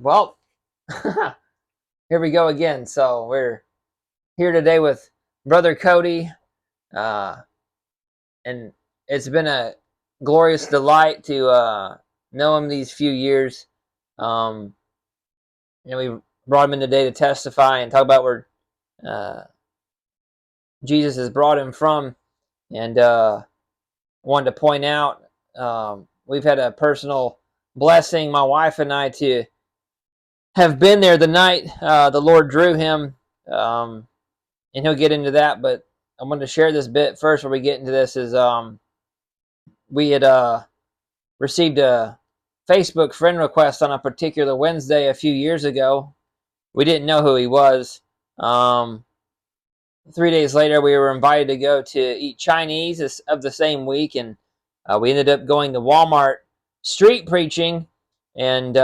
Well, here we go again. So we're here today with Brother Cody, uh, and it's been a glorious delight to know him these few years. Um, we brought him in today to testify and talk about where uh, Jesus has brought him from, and wanted to point out we've had a personal blessing, my wife and I, to have been there the night the Lord drew him. And he'll get into that. But I wanted to share this bit first before we get into this. Is we had received a Facebook friend request on a particular Wednesday a few years ago. We didn't know who he was. 3 days later, we were invited to go to eat Chinese of the same week, and we ended up going to Walmart street preaching. And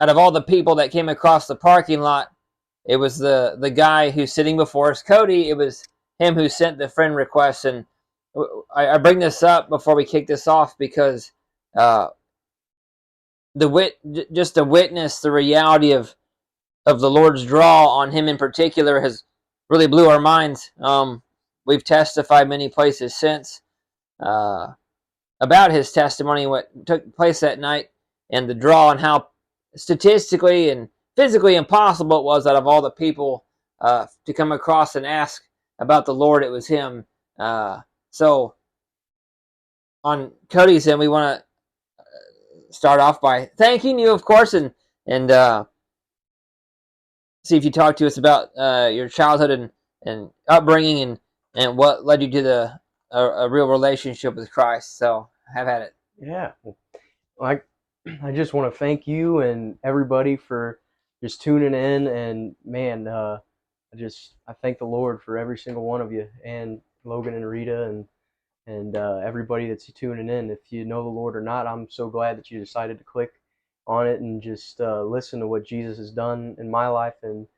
out of all the people that came across the parking lot, it was the guy who's sitting before us, Cody. It was him who sent the friend request, and I bring this up before we kick this off because uh, just to witness the reality of the Lord's draw on him in particular has really blew our minds. We've testified many places since uh, about his testimony, what took place that night, and the draw, and how statistically and physically impossible it was out of all the people to come across and ask about the Lord. It was him. So on Cody's end, we want to start off by thanking you, of course, and see if you talk to us about your childhood and upbringing and what led you to a real relationship with Christ. So have at it. Yeah, well, I I just want to thank you and everybody for just tuning in, and man, I thank the Lord for every single one of you, and Logan and Rita and everybody that's tuning in. If you know the Lord or not, I'm so glad that you decided to click on it and just listen to what Jesus has done in my life and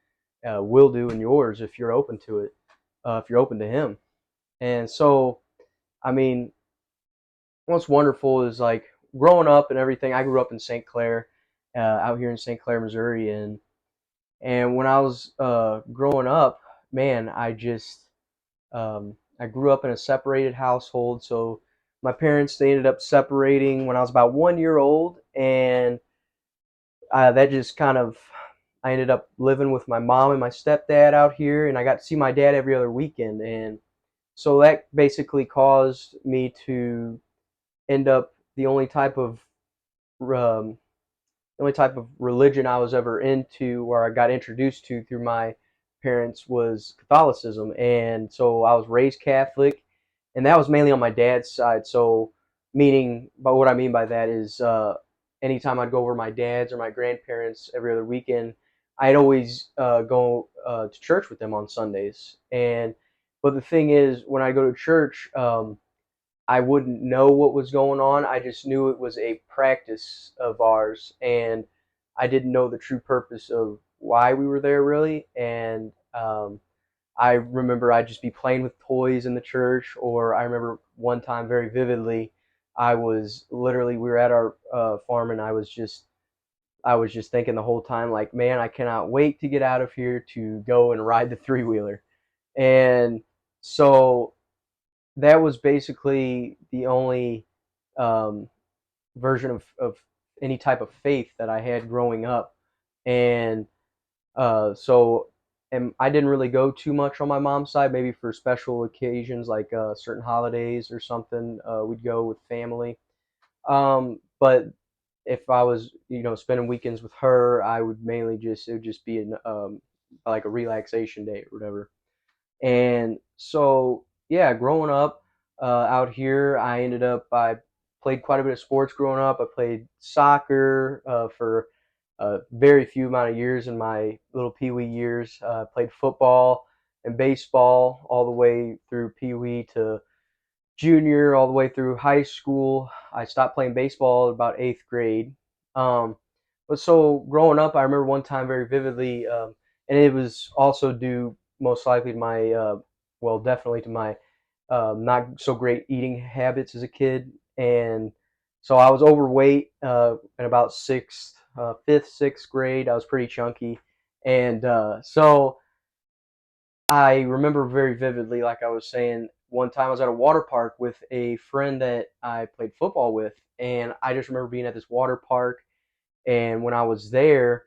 will do in yours if you're open to it, if you're open to Him. And so, I mean, what's wonderful is like growing up and everything. I grew up in St. Clair, out here in St. Clair, Missouri, and when I was growing up, man, I grew up in a separated household. So my parents, they ended up separating when I was about 1 year old, and that just kind of, I ended up living with my mom and my stepdad out here, and I got to see my dad every other weekend, and so that basically caused me to end up um, the only type of religion I was ever into or I got introduced to through my parents was Catholicism. And so I was raised Catholic, and that was mainly on my dad's side. So, but what I mean by that is anytime I'd go over to my dad's or my grandparents every other weekend, I'd always go to church with them on Sundays. But the thing is, when I go to church, I wouldn't know what was going on. I just knew it was a practice of ours, and I didn't know the true purpose of why we were there really. And I remember I'd just be playing with toys in the church, or I remember one time very vividly, we were at our farm, and I was just thinking the whole time, like, man, I cannot wait to get out of here to go and ride the three wheeler. And so that was basically the only um, version of any type of faith that I had growing up. And so and I didn't really go too much on my mom's side, maybe for special occasions like certain holidays or something. We'd go with family. But if I was, spending weekends with her, I would mainly it would just be like a relaxation day or whatever. And so, yeah, growing up out here, I played quite a bit of sports growing up. I played soccer for a very few amount of years in my little pee wee years. Played football and baseball all the way through pee wee to junior, all the way through high school. I stopped playing baseball at about eighth grade. Um, but so growing up, I remember one time very vividly, and it was also due most likely to definitely to my not so great eating habits as a kid. And so I was overweight and about fifth, sixth grade. I was pretty chunky, and so I remember very vividly, like I was saying, one time I was at a water park with a friend that I played football with, and I just remember being at this water park, and when I was there,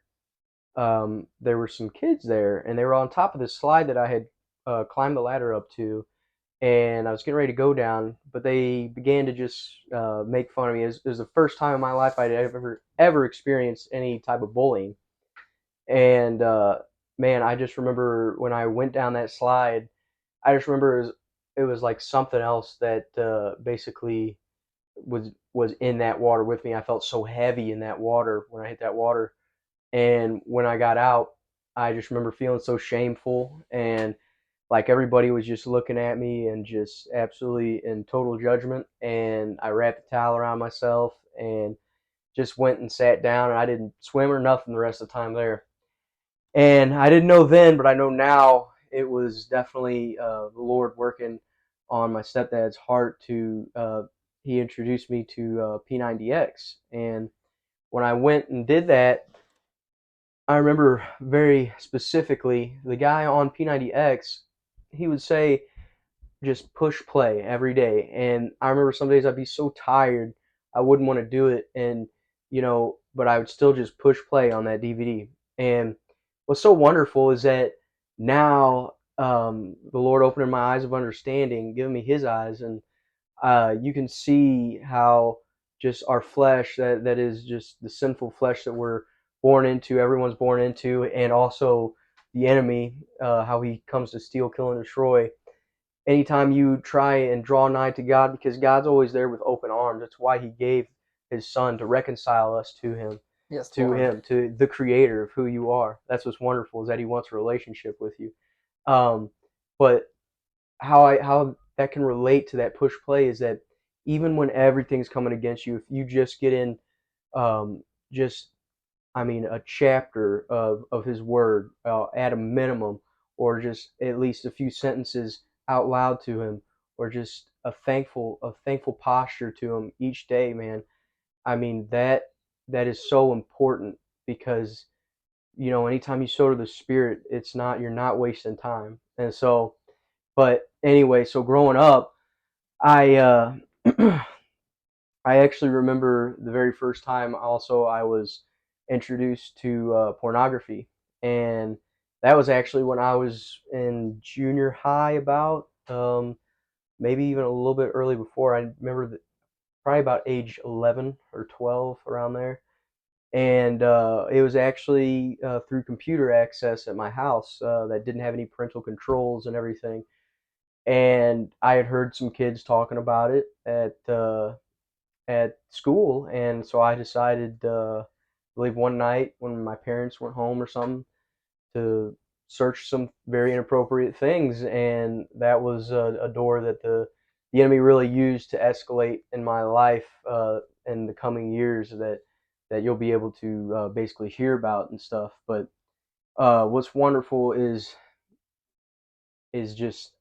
there were some kids there, and they were on top of this slide that I had climbed the ladder up to, and I was getting ready to go down, but they began to just make fun of me. It was the first time in my life I'd ever experienced any type of bullying, and man, I just remember when I went down that slide, I just remember it was like something else that basically was in that water with me. I felt so heavy in that water when I hit that water, and when I got out, I just remember feeling so shameful, and like everybody was just looking at me and just absolutely in total judgment. And I wrapped the towel around myself and just went and sat down, and I didn't swim or nothing the rest of the time there. And I didn't know then, but I know now it was definitely the Lord working on my stepdad's heart to. He introduced me to P90X, and when I went and did that, I remember very specifically the guy on P90X. He would say, "Just push play every day," and I remember some days I'd be so tired I wouldn't want to do it, and but I would still just push play on that DVD. And what's so wonderful is that now the Lord opening my eyes of understanding, giving me His eyes, and you can see how just our flesh, that is just the sinful flesh that we're born into, everyone's born into, and also the enemy, how he comes to steal, kill, and destroy. Anytime you try and draw nigh to God, because God's always there with open arms. That's why He gave His Son to reconcile us to Him, Yes, Lord. to the Creator of who you are. That's what's wonderful, is that He wants a relationship with you. Um, but how that can relate to that push play is that even when everything's coming against you, if you just get in, just a chapter of His Word at a minimum, or just at least a few sentences out loud to Him, or just a thankful posture to Him each day, man. I mean that is so important, because anytime you sow to the Spirit, you're not wasting time. And so, but anyway, so growing up, I I actually remember the very first time also I was introduced to pornography, and that was actually when I was in junior high, about maybe even a little bit early before. I remember that probably about age 11 or 12, around there. And it was actually through computer access at my house that didn't have any parental controls and everything. And I had heard some kids talking about it at school, and so I decided, I believe one night when my parents went home or something, to search some very inappropriate things, and that was a door that the enemy really used to escalate in my life in the coming years, that you'll be able to basically hear about and stuff. But what's wonderful is just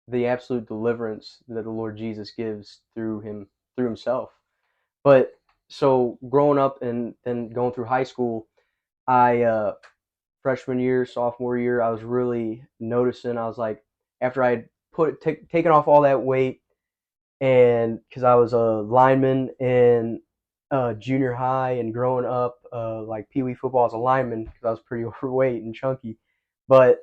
the absolute deliverance that the Lord Jesus gives through Himself. But so growing up and then going through high school, I freshman year, sophomore year, I was really noticing. I was like, after I had taken off all that weight, and because I was a lineman in junior high, and growing up, like pee wee football as a lineman, because I was pretty overweight and chunky. But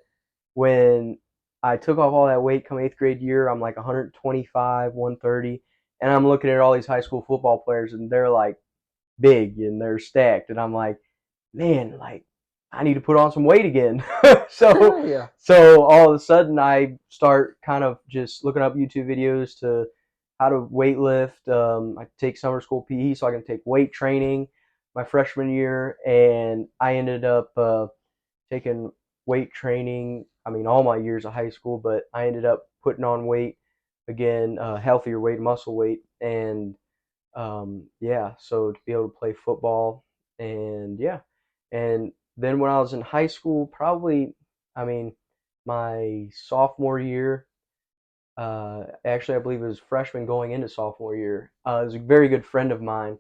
when I took off all that weight come eighth grade year, I'm like 125, 130, and I'm looking at all these high school football players, and they're like big and they're stacked, and I'm like, man, like I need to put on some weight again. so Yeah. so all of a sudden I start kind of just looking up YouTube videos to how to weight lift. I take summer school PE so I can take weight training my freshman year, and I ended up taking weight training. I mean, all my years of high school, but I ended up putting on weight again, healthier weight, muscle weight, and yeah, so to be able to play football, and yeah, and then when I was in high school, probably, I mean, my sophomore year, actually, I believe it was freshman going into sophomore year. It was a very good friend of mine.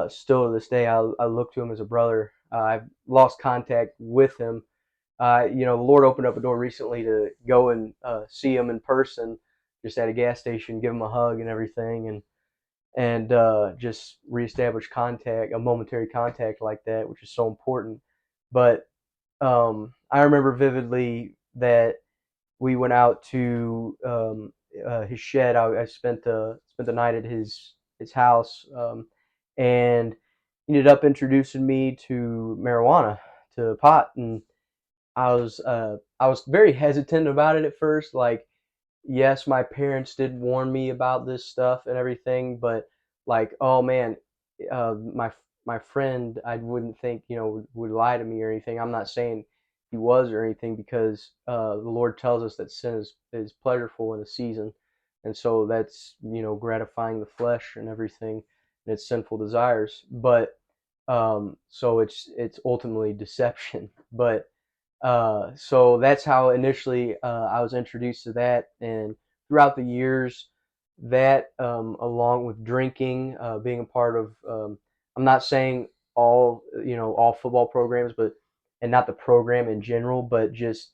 Still to this day, I look to him as a brother. I've lost contact with him. The Lord opened up a door recently to go and see him in person, just at a gas station, give him a hug and everything, and just reestablish contact, a momentary contact like that, which is so important. But I remember vividly that we went out to his shed. I spent the night at his house, and he ended up introducing me to marijuana, to pot, and I was very hesitant about it at first. Like, yes, my parents did warn me about this stuff and everything, but like, oh man, my friend, I wouldn't think would lie to me or anything. I'm not saying he was or anything, because the Lord tells us that sin is pleasureful in a season, and so that's gratifying the flesh and everything and its sinful desires. But so it's ultimately deception. But so that's how initially I was introduced to that, and throughout the years, that along with drinking, being a part of, I'm not saying all football programs, but and not the program in general, but just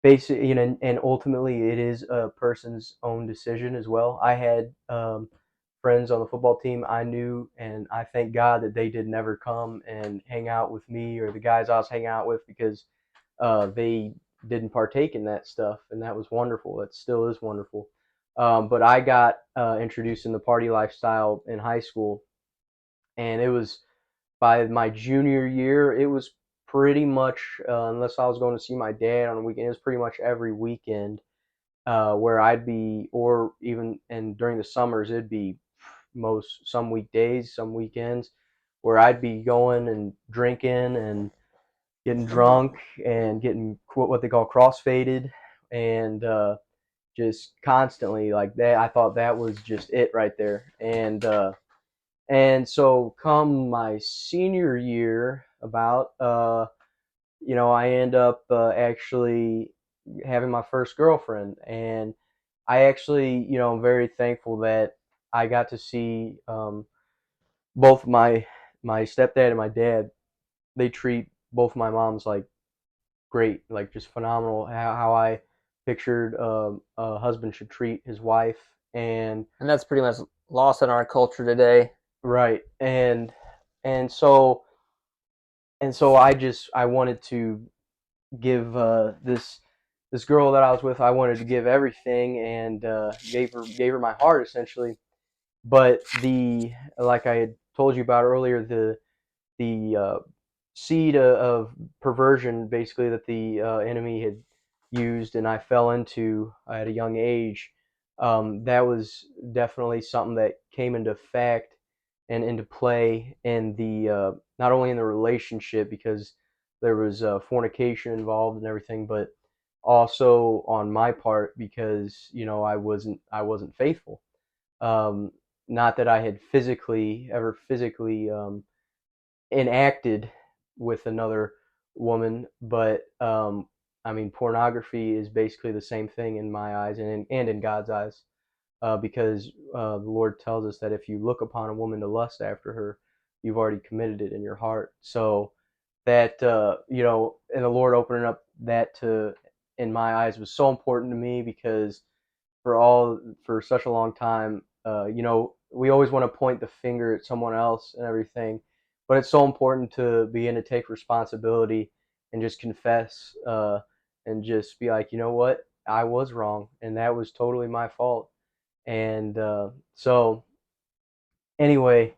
basic, and ultimately it is a person's own decision as well. I had friends on the football team I knew, and I thank God that they did never come and hang out with me or the guys I was hanging out with, because they didn't partake in that stuff, and that was wonderful. That still is wonderful. But I got introduced in the party lifestyle in high school, and it was by my junior year. It was pretty much, unless I was going to see my dad on a weekend, it was pretty much every weekend where I'd be, or even and during the summers, it'd be some weekdays, some weekends, where I'd be going and drinking and getting drunk and getting what they call crossfaded, and just constantly like that. I thought that was just it right there. And so come my senior year, about I end up actually having my first girlfriend, and I actually I'm very thankful that I got to see both my stepdad and my dad. They treat both my moms like great, like just phenomenal. How I pictured a husband should treat his wife, and And that's pretty much lost in our culture today. right, and so I wanted to give this girl that I was with. I wanted to give everything, and gave her my heart essentially. But the like I had told you about earlier, the seed of perversion, basically, that the enemy had used, and I fell into at a young age. That was definitely something that came into fact and into play in the not only in the relationship, because there was fornication involved and everything, but also on my part, because I wasn't faithful. Um, Not that I had physically enacted with another woman, but I mean, pornography is basically the same thing in my eyes, and in God's eyes, because the Lord tells us that if you look upon a woman to lust after her, you've already committed it in your heart. So that and the Lord opening up that to in my eyes was so important to me, because for such a long time, we always want to point the finger at someone else and everything, but it's so important to begin to take responsibility and just confess, and just be like, you know what, I was wrong, and that was totally my fault. And so anyway,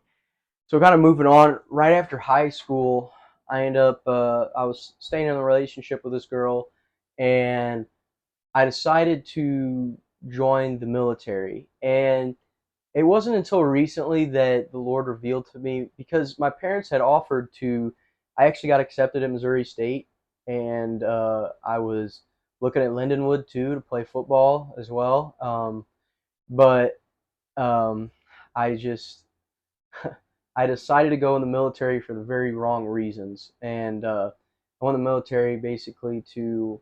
so kind of moving on, right after high school, I was staying in a relationship with this girl, and I decided to join the military. And it wasn't until recently that the Lord revealed to me, because my parents had offered to. I actually got accepted at Missouri State, and I was looking at Lindenwood too to play football as well. But um, I just I decided to go in the military for the very wrong reasons, and I went in the military basically to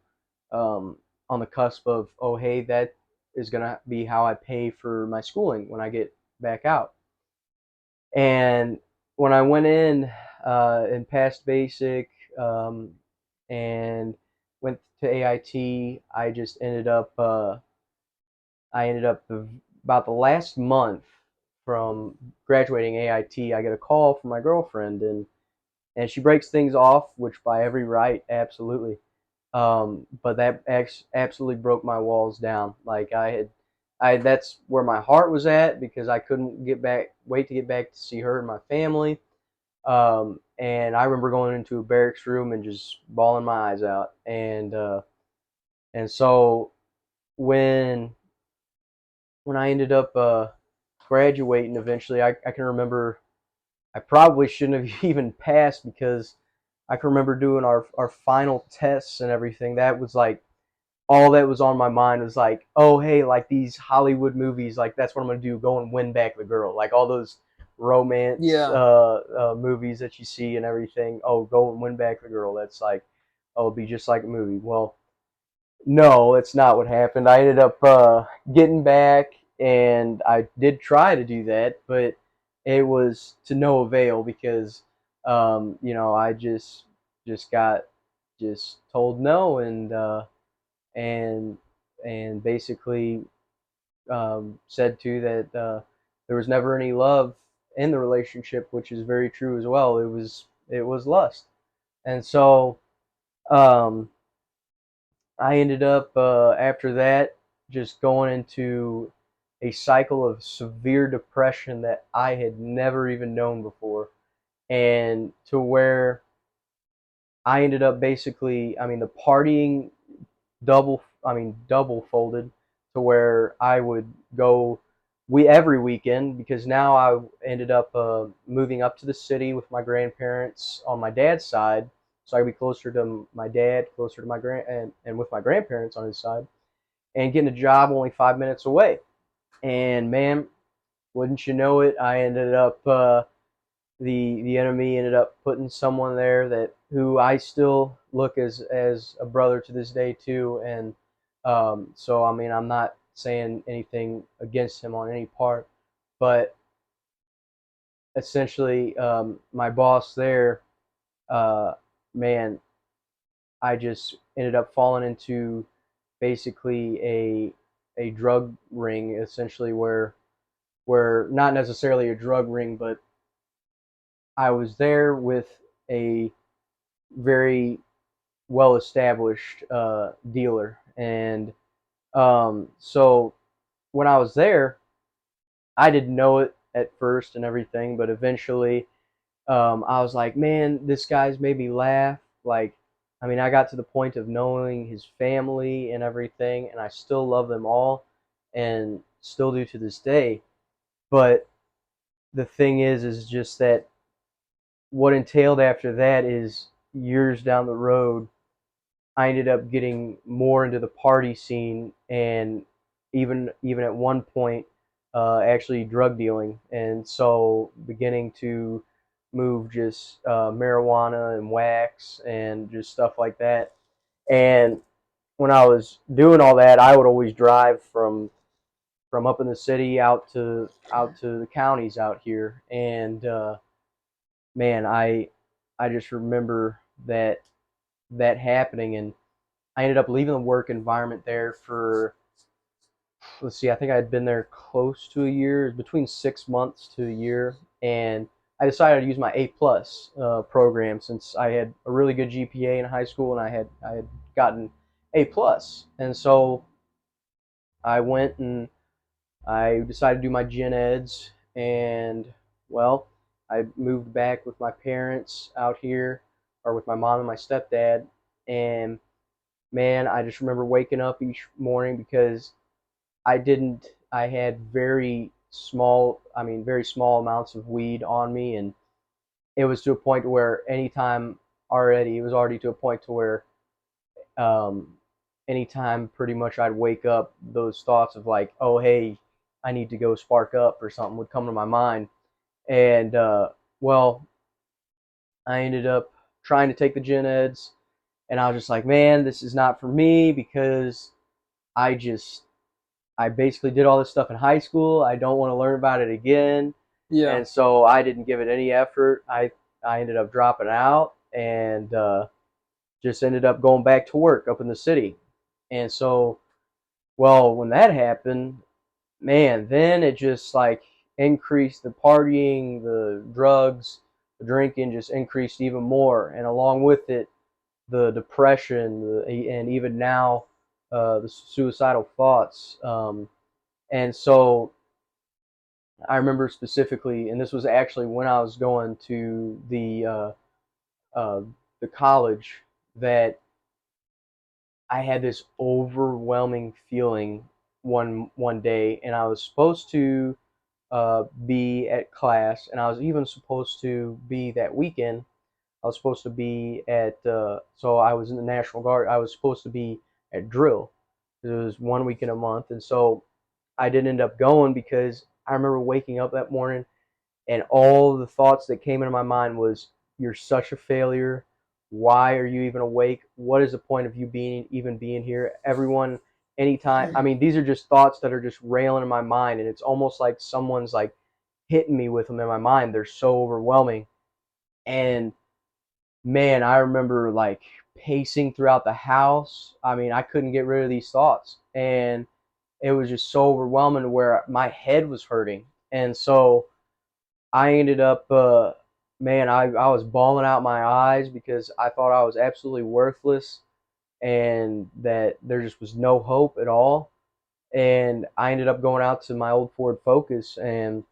um, on the cusp of, oh hey, that is gonna be how I pay for my schooling when I get back out. And when I went in and passed basic um, and went to AIT, I just ended up about the last month from graduating AIT, I get a call from my girlfriend, and she breaks things off, which by every right, absolutely. But that absolutely broke my walls down. Like that's where my heart was at because I couldn't wait to get back to see her and my family. And I remember going into a barracks room and just bawling my eyes out. And so when when I ended up graduating eventually, I can remember I probably shouldn't have even passed because I can remember doing our final tests and everything. That was like all that was on my mind was like, oh hey, like these Hollywood movies, like that's what I'm gonna do, go and win back the girl, like all those romance Yeah. movies that you see and everything. Oh, go and win back the girl. That's like, oh, it'll be just like a movie. Well, no, it's not what happened. I ended up getting back, and I did try to do that, but it was to no avail because, I just got just told no, and and basically said too that there was never any love in the relationship, which is very true as well. It was lust, and so um, I ended up after that just going into a cycle of severe depression that I had never even known before, and to where I ended up basically, I mean, the partying double folded to where I would go every weekend because now I ended up moving up to the city with my grandparents on my dad's side, so I'd be closer to my dad, closer to my and with my grandparents on his side, and getting a job only 5 minutes away. And man, wouldn't you know it, I ended up the enemy ended up putting someone there that who I still look as a brother to this day too, and so I mean I'm not saying anything against him on any part, but essentially my boss there, uh, man, I just ended up falling into basically a drug ring, essentially where not necessarily a drug ring, but I was there with a very well established dealer. And so when I was there, I didn't know it at first and everything, but eventually I was like, man, this guy's made me laugh. Like, I mean, I got to the point of knowing his family and everything, and I still love them all and still do to this day. But the thing is just that what entailed after that is years down the road I ended up getting more into the party scene and even at one point actually drug dealing, and so beginning to move just marijuana and wax and just stuff like that. And when I was doing all that, I would always drive from up in the city out to the counties out here, and man, I just remember that happening, and I ended up leaving the work environment there for, let's see, I think I had been there close to a year, between 6 months to a year, and I decided to use my A+ program since I had a really good GPA in high school and I had gotten A+, and so I went and I decided to do my gen eds, and well, I moved back with my parents out here, or with my mom and my stepdad, and man, I just remember waking up each morning because I had very small amounts of weed on me, and it was to a point where it was already to a point to where, um, anytime pretty much I'd wake up, those thoughts of like, oh, hey, I need to go spark up or something would come to my mind. And, well, I ended up trying to take the gen eds, and I was just like, man, this is not for me because I basically did all this stuff in high school. I don't want to learn about it again. Yeah. And so I didn't give it any effort. I ended up dropping out and just ended up going back to work up in the city. And so, well, when that happened, man, then it just like increased the partying, the drugs, the drinking just increased even more. And along with it, the depression, and even now, the suicidal thoughts. And so I remember specifically, and this was actually when I was going to uh, the college, that I had this overwhelming feeling one day, and I was supposed to be at class, and I was even supposed to be that weekend. I was supposed to be at so I was in the National Guard. I was supposed to be at drill. It was 1 week in a month, and so I didn't end up going because I remember waking up that morning and all the thoughts that came into my mind was, you're such a failure. Why are you even awake? What is the point of you being here? Everyone, anytime. I mean, these are just thoughts that are just railing in my mind, and it's almost like someone's like hitting me with them in my mind. They're so overwhelming. And man, I remember like pacing throughout the house. I mean, I couldn't get rid of these thoughts, and it was just so overwhelming where my head was hurting. And so I ended up, man, I was bawling out my eyes because I thought I was absolutely worthless and that there just was no hope at all. And I ended up going out to my old Ford Focus and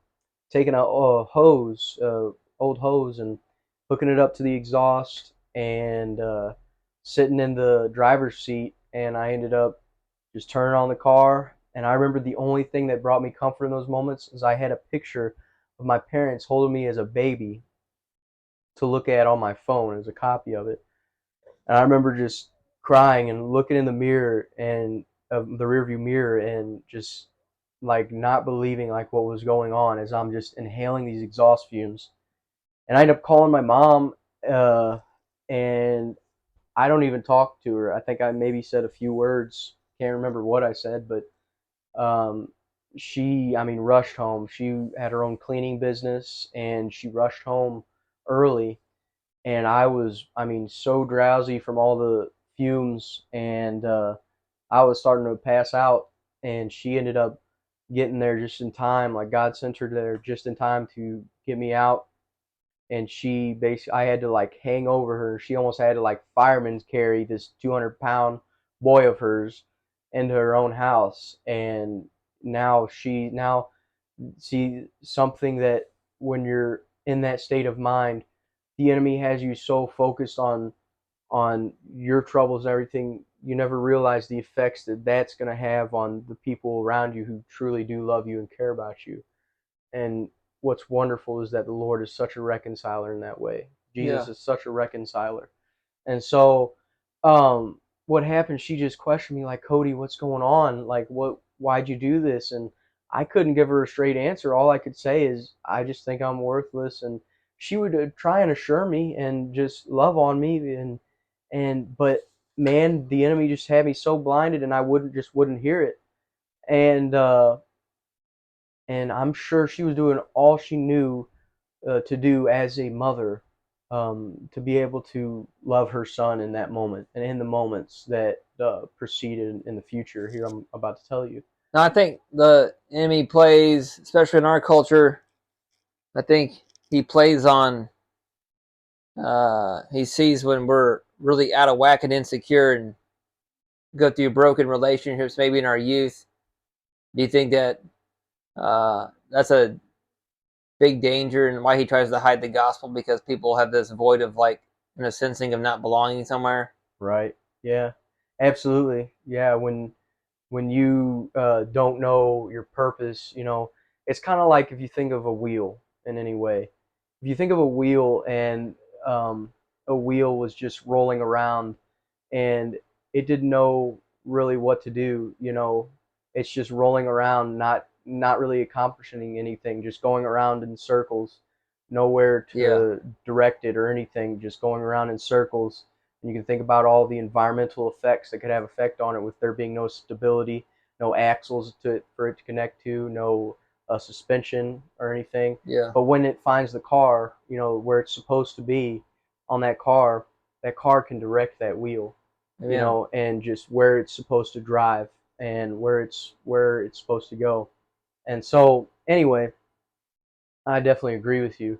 taking a hose, old hose, and hooking it up to the exhaust and sitting in the driver's seat. And I ended up just turning on the car. And I remember the only thing that brought me comfort in those moments is I had a picture of my parents holding me as a baby to look at on my phone as a copy of it. And I remember just crying and looking in the mirror and the rearview mirror and just like not believing like what was going on as I'm just inhaling these exhaust fumes. And I ended up calling my mom, uh, and I don't even talk to her. I think I maybe said a few words. Can't remember what I said, but um, she, I mean, rushed home. She had her own cleaning business, and she rushed home early. And I was, I mean, so drowsy from all the fumes, and I was starting to pass out. And she ended up getting there just in time. Like God sent her there just in time to get me out. And she basically, I had to like hang over her. She almost had to like fireman's carry this 200-pound boy of hers into her own house. And now see something that when you're in that state of mind, the enemy has you so focused on your troubles and everything, you never realize the effects that that's going to have on the people around you who truly do love you and care about you. And what's wonderful is that the Lord is such a reconciler in that way. Jesus Yeah. is such a reconciler. And so, what happened? She just questioned me, like, Cody, what's going on? Like, why'd you do this? And I couldn't give her a straight answer. All I could say is, I just think I'm worthless. And she would try and assure me and just love on me. But man, the enemy just had me so blinded, and I wouldn't hear it. And, and I'm sure she was doing all she knew to do as a mother, to be able to love her son in that moment and in the moments that proceeded in the future. Here I'm about to tell you. Now I think the enemy plays, especially in our culture. I think he plays on. He sees when we're really out of whack and insecure, and go through broken relationships, maybe in our youth. Do you think that that's a big danger, and why he tries to hide the gospel, because people have this void of like, sensing of not belonging somewhere? Right? Yeah, absolutely. Yeah, when you don't know your purpose, it's kind of like if you think of a wheel in any way. If you think of a wheel and a wheel was just rolling around and it didn't know really what to do. It's just rolling around, not really accomplishing anything, just going around in circles, nowhere Yeah, to direct it or anything, just going around in circles. And you can think about all the environmental effects that could have effect on it, with there being no stability, no axles for it to connect to, no a suspension or anything. Yeah. But when it finds the car, where it's supposed to be on that car can direct that wheel, Yeah. and just where it's supposed to drive and where it's supposed to go. And so, anyway, I definitely agree with you,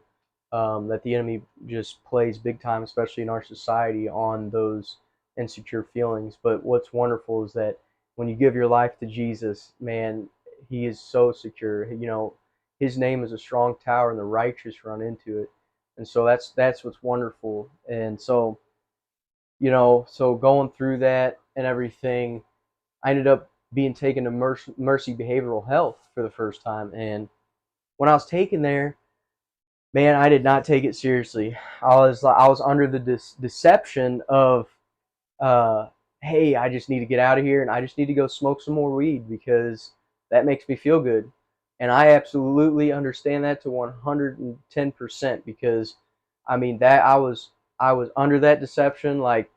that the enemy just plays big time, especially in our society, on those insecure feelings. But what's wonderful is that when you give your life to Jesus, man, He is so secure. His name is a strong tower, and the righteous run into it. And so that's what's wonderful. And so, so going through that and everything, I ended up being taken to Mercy Behavioral Health for the first time. And when I was taken there, man, I did not take it seriously. I was under the deception of, uh, hey, I just need to get out of here and I just need to go smoke some more weed because that makes me feel good. And I absolutely understand that to 110% because, I mean, that I was under that deception. Like,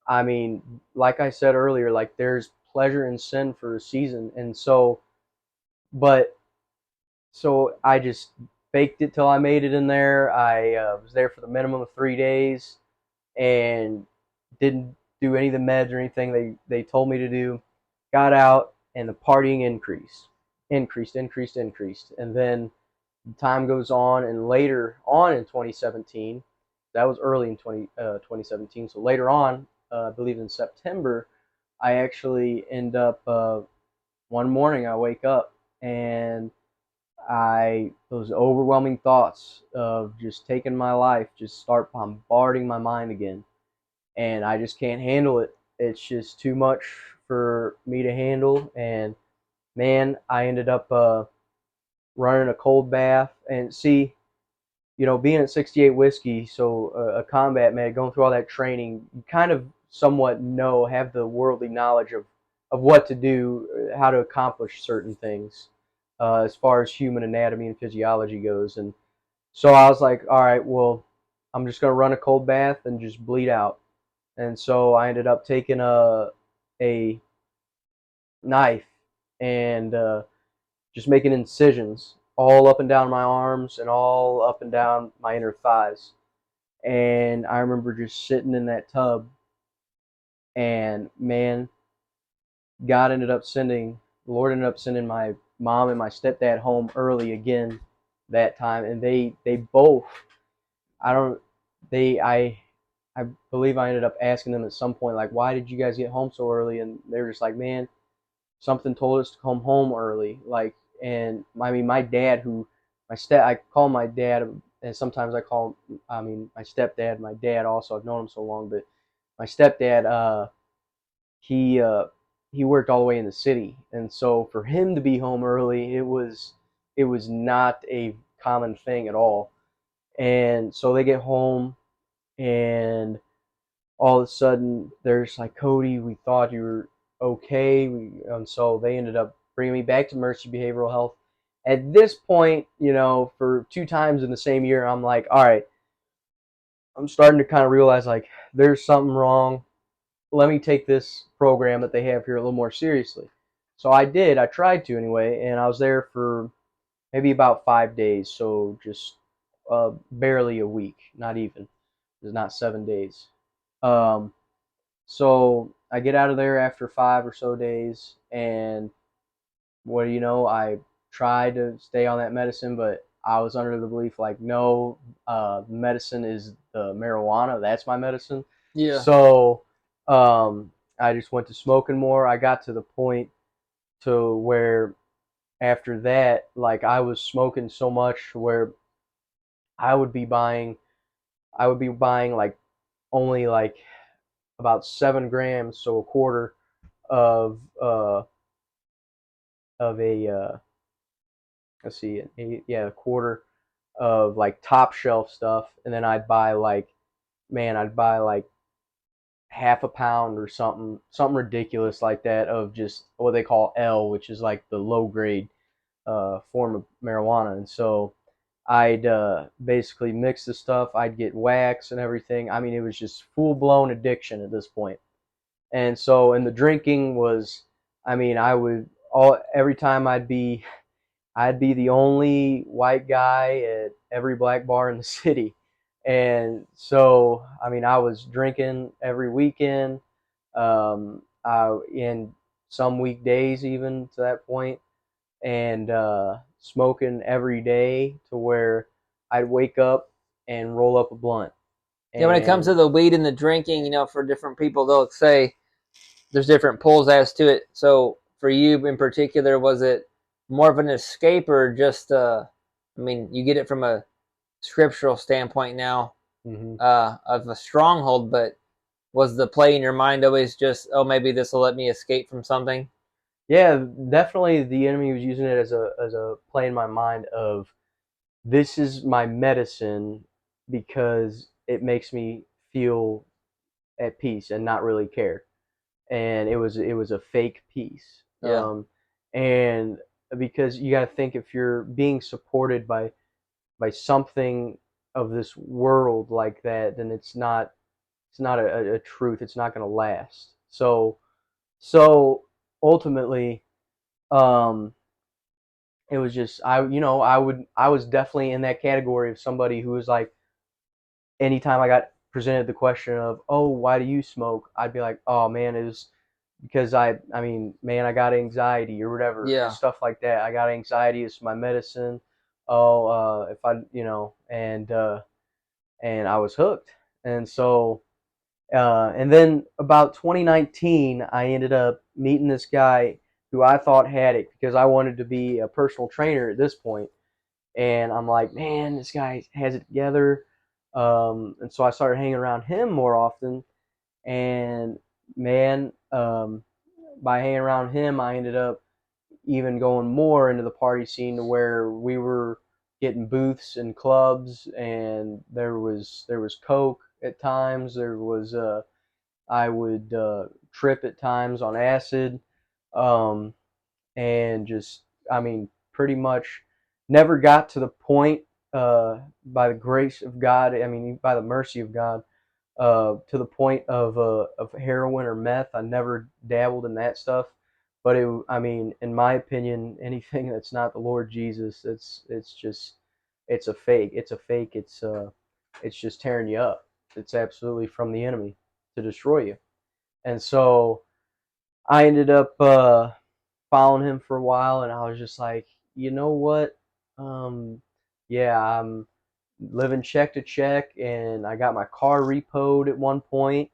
I mean, like I said earlier, like there's pleasure in sin for a season, and but so I just faked it till I made it in there. I was there for the minimum of 3 days and didn't do any of the meds or anything they told me to do. Got out and the partying increased, and then time goes on, and later on in 2017, that was early in 2017. So later on, I believe in September, I actually end up one morning I wake up and those overwhelming thoughts of just taking my life just start bombarding my mind again, and I just can't handle it. It's just too much for me to handle, and man, I ended up running a cold bath. And see, being at 68 whiskey, so a combat med, going through all that training, you kind of somewhat have the worldly knowledge of what to do, how to accomplish certain things, as far as human anatomy and physiology goes. And so I was like, all right, well, I'm just going to run a cold bath and just bleed out. And so I ended up taking a knife and just making incisions all up and down my arms and all up and down my inner thighs. And I remember just sitting in that tub, and man, the Lord ended up sending my mom and my stepdad home early again that time, and they both, I don't, I believe I ended up asking them at some point, like, why did you guys get home so early? And they were just like, man, something told us to come home early. Like, and I mean, my dad, I call my dad, and sometimes my stepdad, my dad also, I've known him so long, but my stepdad, he, uh, he worked all the way in the city. And so for him to be home early, it was not a common thing at all. And so they get home, and all of a sudden there's like, Cody, we thought you were okay. And so they ended up bringing me back to Mercy Behavioral Health. At this point, for 2 times in the same year, I'm like, all right, I'm starting to kind of realize like there's something wrong. Let me take this program that they have here a little more seriously. So I did. I tried to anyway, and I was there for maybe about 5 days. So just barely a week, not even. It's not 7 days. Um, So I get out of there after 5 or so days, and what do you know? I tried to stay on that medicine, but I was under the belief like, no, medicine is the marijuana. That's my medicine. Yeah. So I just went to smoking more. I got to the point to where after that, like I was smoking so much where I would be buying, like only like about 7 grams, so a quarter of a let's see, yeah, a quarter of like top shelf stuff, and then I'd buy like half a pound or something ridiculous like that of just what they call L, which is like the low grade form of marijuana. And so I'd basically mix the stuff. I'd get wax and everything. I mean, it was just full blown addiction at this point. And so, and the drinking was, I mean, I would all every time I'd be the only white guy at every black bar in the city. And so, I mean, I was drinking every weekend, in some weekdays even to that point, and smoking every day to where I'd wake up and roll up a blunt. Yeah, when it comes to And the weed and the drinking, for different people, they'll say there's different pulls as to it. So for you in particular, was it more of an escape or just, you get it from a scriptural standpoint now, mhm. of a stronghold, but was the play in your mind always just, oh, maybe this will let me escape from something? Yeah, definitely the enemy was using it as a play in my mind of this is my medicine because it makes me feel at peace and not really care. And it was a fake peace. Yeah, And because you got to think if you're being supported by something of this world like that, then it's not a truth. It's not going to last. So ultimately, um, it was just I was definitely in that category of somebody who was like anytime I got presented the question of, oh, why do you smoke? I'd be like, oh man, it was because I mean, man, I got anxiety or whatever, yeah, just stuff like that. I got anxiety. It's my medicine. Oh, if I, and I was hooked. And so, and then about 2019, I ended up meeting this guy who I thought had it because I wanted to be a personal trainer at this point. And I'm like, man, this guy has it together. And so I started hanging around him more often. And man, by hanging around him, I ended up even going more into the party scene to where we were getting booths and clubs, and there was coke at times. There was I would trip at times on acid, um, and just I mean pretty much never got to the point by the grace of God. I mean by the mercy of God to the point of heroin or meth. I never dabbled in that stuff, but I mean, in my opinion, anything that's not the Lord Jesus, it's just it's a fake. It's a fake. It's just tearing you up. It's absolutely from the enemy to destroy you. And so I ended up following him for a while, and I was just like, you know what? Um, yeah, I'm living check to check, and I got my car repoed at one point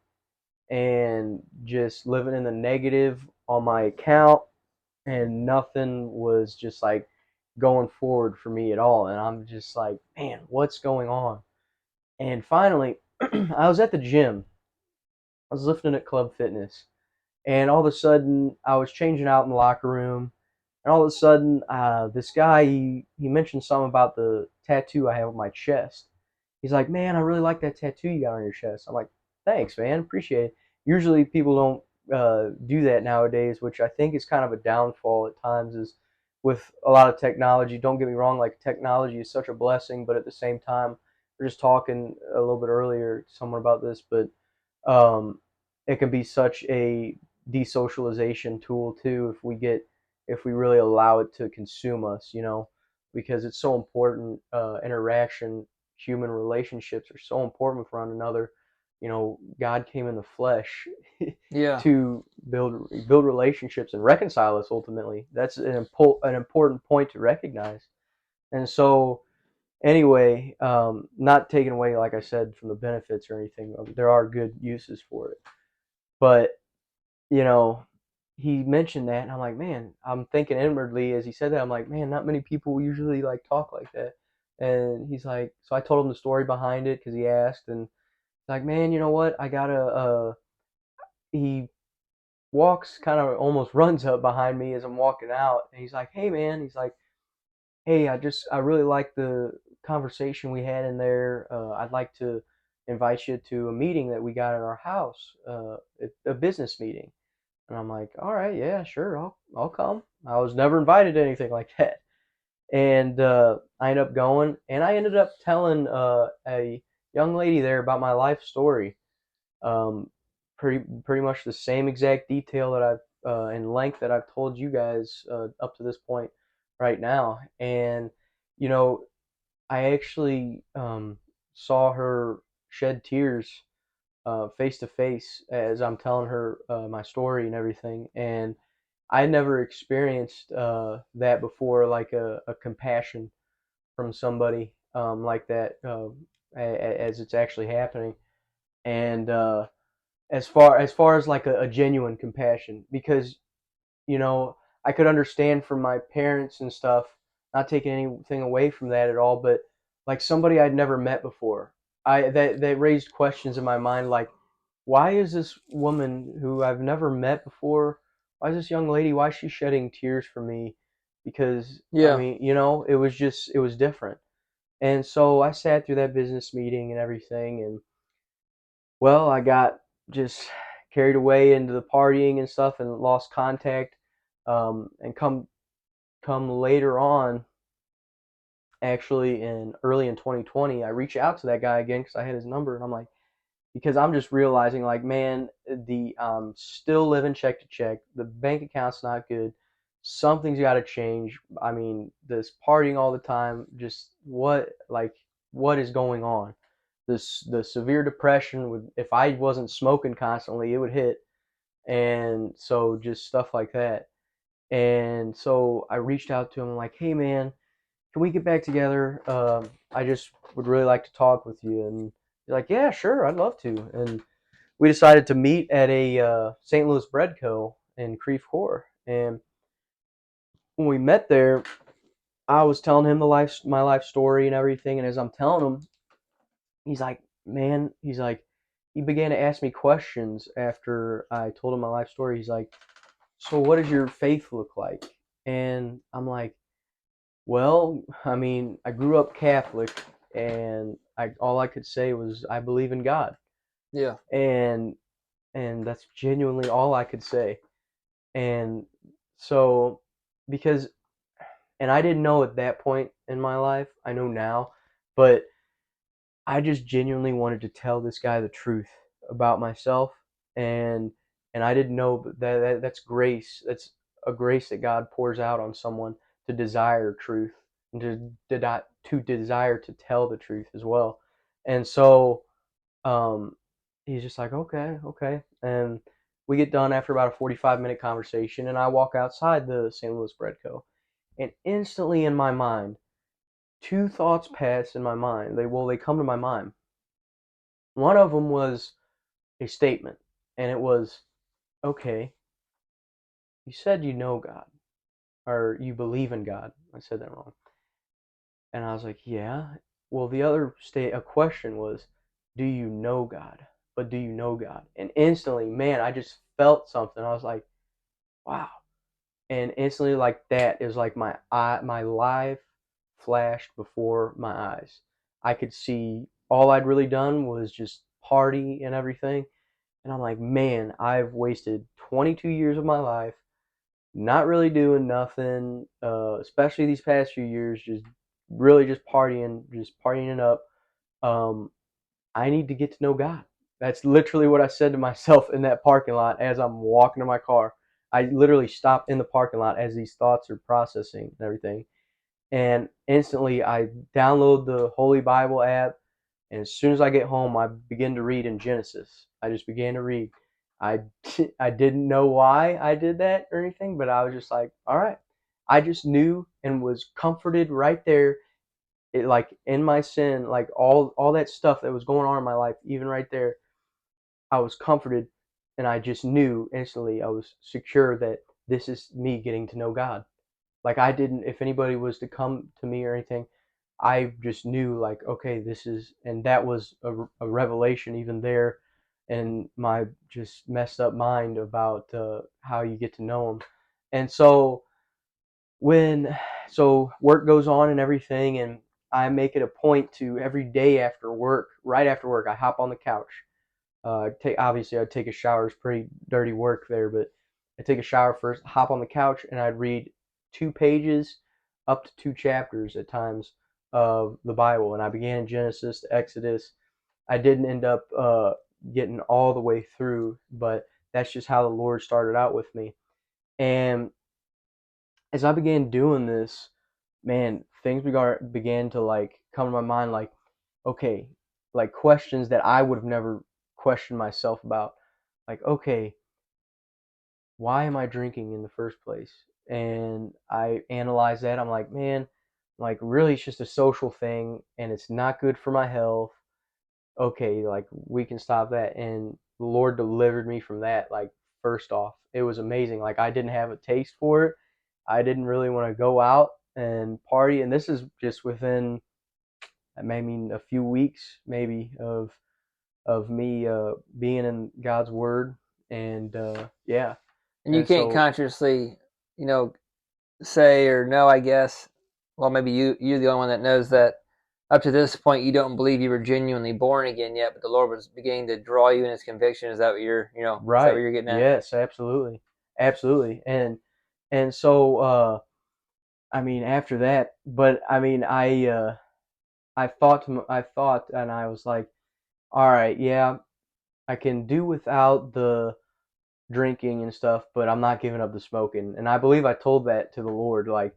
and just living in the negative on my account, and nothing was just like going forward for me at all. And I'm just like, man, what's going on? And finally, I was at the gym. I was lifting at Club Fitness, and all of a sudden, I was changing out in the locker room, and all of a sudden, this guy he mentioned something about the tattoo I have on my chest. He's like, "Man, I really like that tattoo you got on your chest." I'm like, "Thanks, man, appreciate it." Usually, people don't do that nowadays, which I think is kind of a downfall at times. Is with a lot of technology. Don't get me wrong; like technology is such a blessing, but at the same time, we're just talking a little bit earlier to someone about this, but um, it can be such a desocialization tool too if we really allow it to consume us, because it's so important. Interaction, human relationships are so important with one another. God came in the flesh yeah, to build relationships and reconcile us. Ultimately, that's an important point to recognize. And so, anyway, not taking away, like I said, from the benefits or anything. There are good uses for it, but you know, he mentioned that, and I'm like, man, I'm thinking inwardly as he said that, I'm like, man, not many people usually like talk like that. And he's like, so I told him the story behind it because he asked, and he's like, man, you know what? I gotta. He walks, kind of almost runs up behind me as I'm walking out, and he's like, hey, man, he's like, hey, I really like the conversation we had in there. I'd like to invite you to a meeting that we got at our house, a business meeting. And I'm like, all right, yeah, sure, I'll come. I was never invited to anything like that. And I ended up going, and I ended up telling a young lady there about my life story. Um, pretty much the same exact detail that I've in length that I've told you guys up to this point right now. And you know, I actually saw her shed tears face to face as I'm telling her my story and everything. And I never experienced that before, like a compassion from somebody like that as it's actually happening. And as far as like a genuine compassion, because you know, I could understand from my parents and stuff, not taking anything away from that at all, but like somebody I'd never met before, that raised questions in my mind like, why is this woman who I've never met before, why is this young lady, why is she shedding tears for me? Because I Yeah. mean, it was different. And so I sat through that business meeting and everything, and well, I got just carried away into the partying and stuff and lost contact. And come later on, actually in early in 2020, I reached out to that guy again because I had his number, and I'm like, because I'm just realizing like, man, the still living check to check, the bank account's not good. Something's got to change. I mean, this partying all the time, just what is going on? The severe depression would, if I wasn't smoking constantly, it would hit, and so just stuff like that. And so I reached out to him like, hey man, can we get back together? I just would really like to talk with you. And he's like, yeah, sure, I'd love to. And we decided to meet at a St. Louis Bread Co. in Creve Coeur. And when we met there, I was telling him my life story and everything. And as I'm telling him, he's like, man, he's like, he began to ask me questions after I told him my life story. He's like, so what does your faith look like? And I'm like, well, I mean, I grew up Catholic, and all I could say was I believe in God, Yeah. and that's genuinely all I could say. And so, because, and I didn't know at that point in my life, I know now, but I just genuinely wanted to tell this guy the truth about myself, and I didn't know that's grace. That's a grace that God pours out on someone to desire truth and to desire to tell the truth as well. And so um, he's just like, okay, okay, and we get done after about a 45-minute conversation, and I walk outside the St. Louis Bread Co. And instantly in my mind, two thoughts pass in my mind. They come to my mind. One of them was a statement, and it was, okay, you said you know God, or you believe in God. I said that wrong. And I was like, yeah. Well, the other a question was, do you know God? But do you know God? And instantly, man, I just felt something. I was like, wow. And instantly, like that is like my life flashed before my eyes. I could see all I'd really done was just party and everything. And I'm like, man, I've wasted 22 years of my life not really doing nothing, especially these past few years, just really just partying it up. Um, I need to get to know God. That's literally what I said to myself in that parking lot as I'm walking to my car. I literally stopped in the parking lot as these thoughts are processing and everything. And instantly I download the Holy Bible app, and as soon as I get home, I begin to read in Genesis. I just began to read. I I didn't know why I did that or anything, but I was just like, all right. I just knew and was comforted right there. It, like in my sin, like all that stuff that was going on in my life, even right there, I was comforted, and I just knew instantly. I was secure that this is me getting to know God. Like I didn't, if anybody was to come to me or anything, I just knew like, okay, this is, and that was a revelation even there in my just messed up mind about how you get to know him. And so when, so work goes on and everything, and I make it a point to every day after work, right after work, I hop on the couch. Obviously I'd take a shower. It's pretty dirty work there, but I take a shower first, hop on the couch, and I'd read 2 pages, up to 2 chapters at times of the Bible. And I began in Genesis to Exodus. I didn't end up getting all the way through, but that's just how the Lord started out with me. And as I began doing this, man, things began to like come to my mind, like, okay, like questions that I would have never questioned myself about. Like, okay, why am I drinking in the first place? And I analyze that. I'm like, man, like really it's just a social thing and it's not good for my health. Okay, like we can stop that. And the Lord delivered me from that. Like, first off, it was amazing. Like, I didn't have a taste for it. I didn't really want to go out and party. And this is just within maybe a few weeks, maybe of me being in God's Word. And yeah, And you and can't so consciously, say or know, I guess. Well, maybe you're the only one that knows that up to this point you don't believe you were genuinely born again yet, but the Lord was beginning to draw you in His conviction. Is that what is that what right, you're getting at? yes, absolutely, absolutely, and so I mean after that, but I mean I thought, and I was like, all right, yeah, I can do without the drinking and stuff, but I'm not giving up the smoking. And I believe I told that to the Lord, like,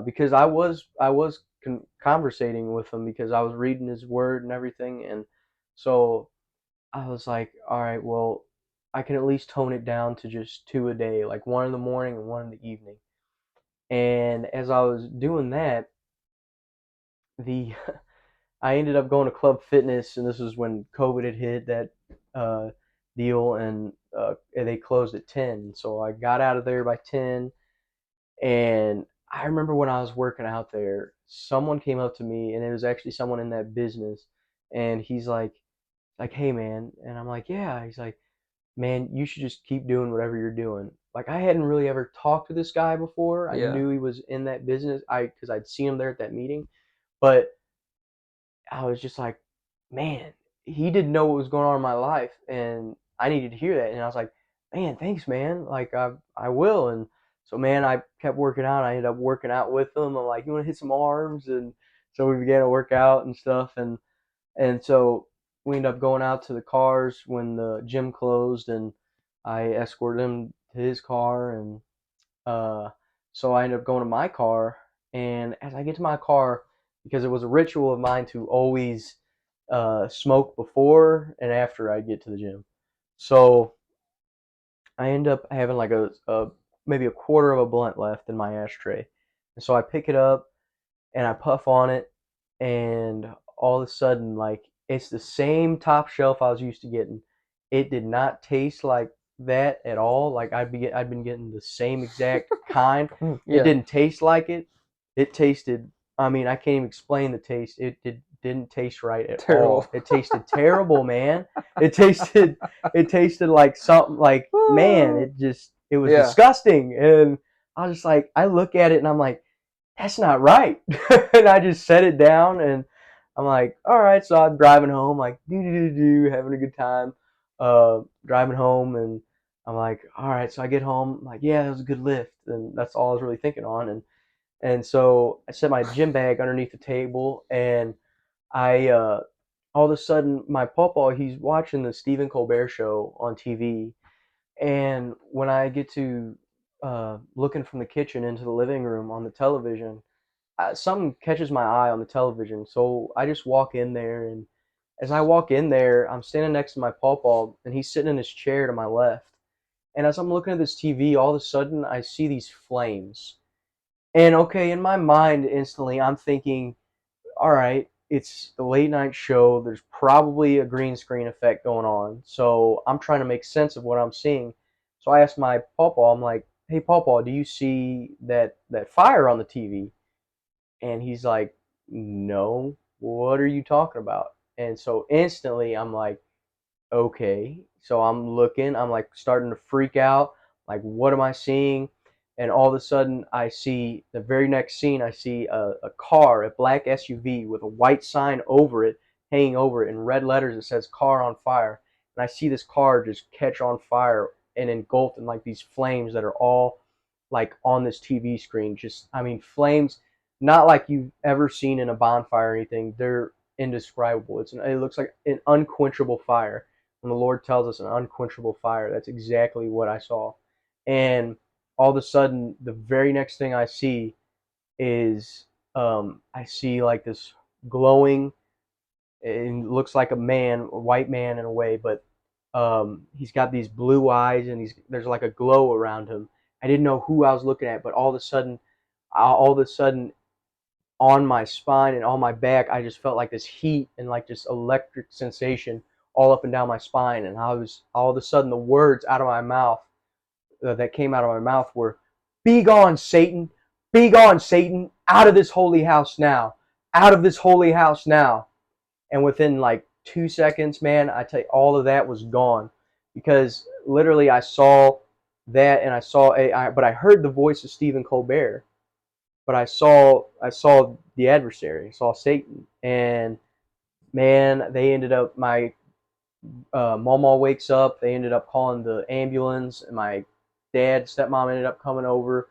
because I was conversating with him because I was reading His Word and everything, and so I was like, all right, well, I can at least tone it down to just two a day, like one in the morning and one in the evening. And as I was doing that, the I ended up going to Club Fitness, and this was when COVID had hit that uh, deal, and they closed at 10. So I got out of there by 10, and I remember when I was working out there, someone came up to me, and it was actually someone in that business, and he's like, hey man, and I'm like, yeah. He's like, man, you should just keep doing whatever you're doing. Like, I hadn't really ever talked to this guy before. I Yeah, knew he was in that business, because I'd seen him there at that meeting, but I was just like, man, he didn't know what was going on in my life, and I needed to hear that. And I was like, man, thanks, man. Like, I will. And so, man, I kept working out. I ended up working out with him. I'm like, you want to hit some arms? And so we began to work out and stuff. And so we ended up going out to the cars when the gym closed, and I escorted him to his car, and uh, so I ended up going to my car, and as I get to my car, because it was a ritual of mine to always smoke before and after I get to the gym. So I end up having like a maybe a quarter of a blunt left in my ashtray. And so I pick it up and I puff on it, and all of a sudden, like, it's the same top shelf I was used to getting. It did not taste like that at all. Like, I'd been getting the same exact kind. It yeah, didn't taste like it. It tasted. I mean, I can't even explain the taste. Didn't taste right at terrible. all. It tasted terrible, man. It tasted it tasted like something, like, man. It was Yeah, disgusting. And I was just like, I look at it and I'm like, that's not right. And I just set it down, and I'm like, all right. So I'm driving home, like, having a good time, driving home. And I'm like, all right. So I get home, I'm like, yeah, that was a good lift. And that's all I was really thinking on. And so I set my gym bag underneath the table, and I, all of a sudden, my pawpaw, he's watching the Stephen Colbert show on TV. And when I get to looking from the kitchen into the living room on the television, something catches my eye on the television. So I just walk in there, and as I walk in there, I'm standing next to my pawpaw, and he's sitting in his chair to my left. And as I'm looking at this TV, all of a sudden I see these flames. And okay, in my mind, instantly, I'm thinking, all right, it's the late night show. There's probably a green screen effect going on. So I'm trying to make sense of what I'm seeing. So I asked my pawpaw, I'm like, hey, pawpaw, do you see that fire on the TV? And he's like, no, what are you talking about? And so instantly I'm like, okay. So I'm looking, I'm like starting to freak out. Like, what am I seeing? And all of a sudden, I see the very next scene, I see a car, a black SUV with a white sign over it, hanging over it in red letters. It says car on fire. And I see this car just catch on fire and engulfed in like these flames that are all like on this TV screen. Just, I mean, flames, not like you've ever seen in a bonfire or anything. They're indescribable. It looks like an unquenchable fire. When the Lord tells us an unquenchable fire, that's exactly what I saw. And all of a sudden, the very next thing I see is I see like this glowing. It looks like a man, a white man in a way, but he's got these blue eyes and there's like a glow around him. I didn't know who I was looking at, but all of a sudden, on my spine and on my back, I just felt like this heat and like this electric sensation all up and down my spine. And I was all of a sudden the words out of my mouth that came out of my mouth were, "Be gone, Satan! Be gone, Satan! Out of this holy house now! Out of this holy house now!" And within like 2 seconds, man, I tell you, all of that was gone, because literally I saw that, and but I heard the voice of Stephen Colbert, but I saw the adversary, I saw Satan, and man, they ended up my Mama wakes up. They ended up calling the ambulance, and my stepmom ended up coming over.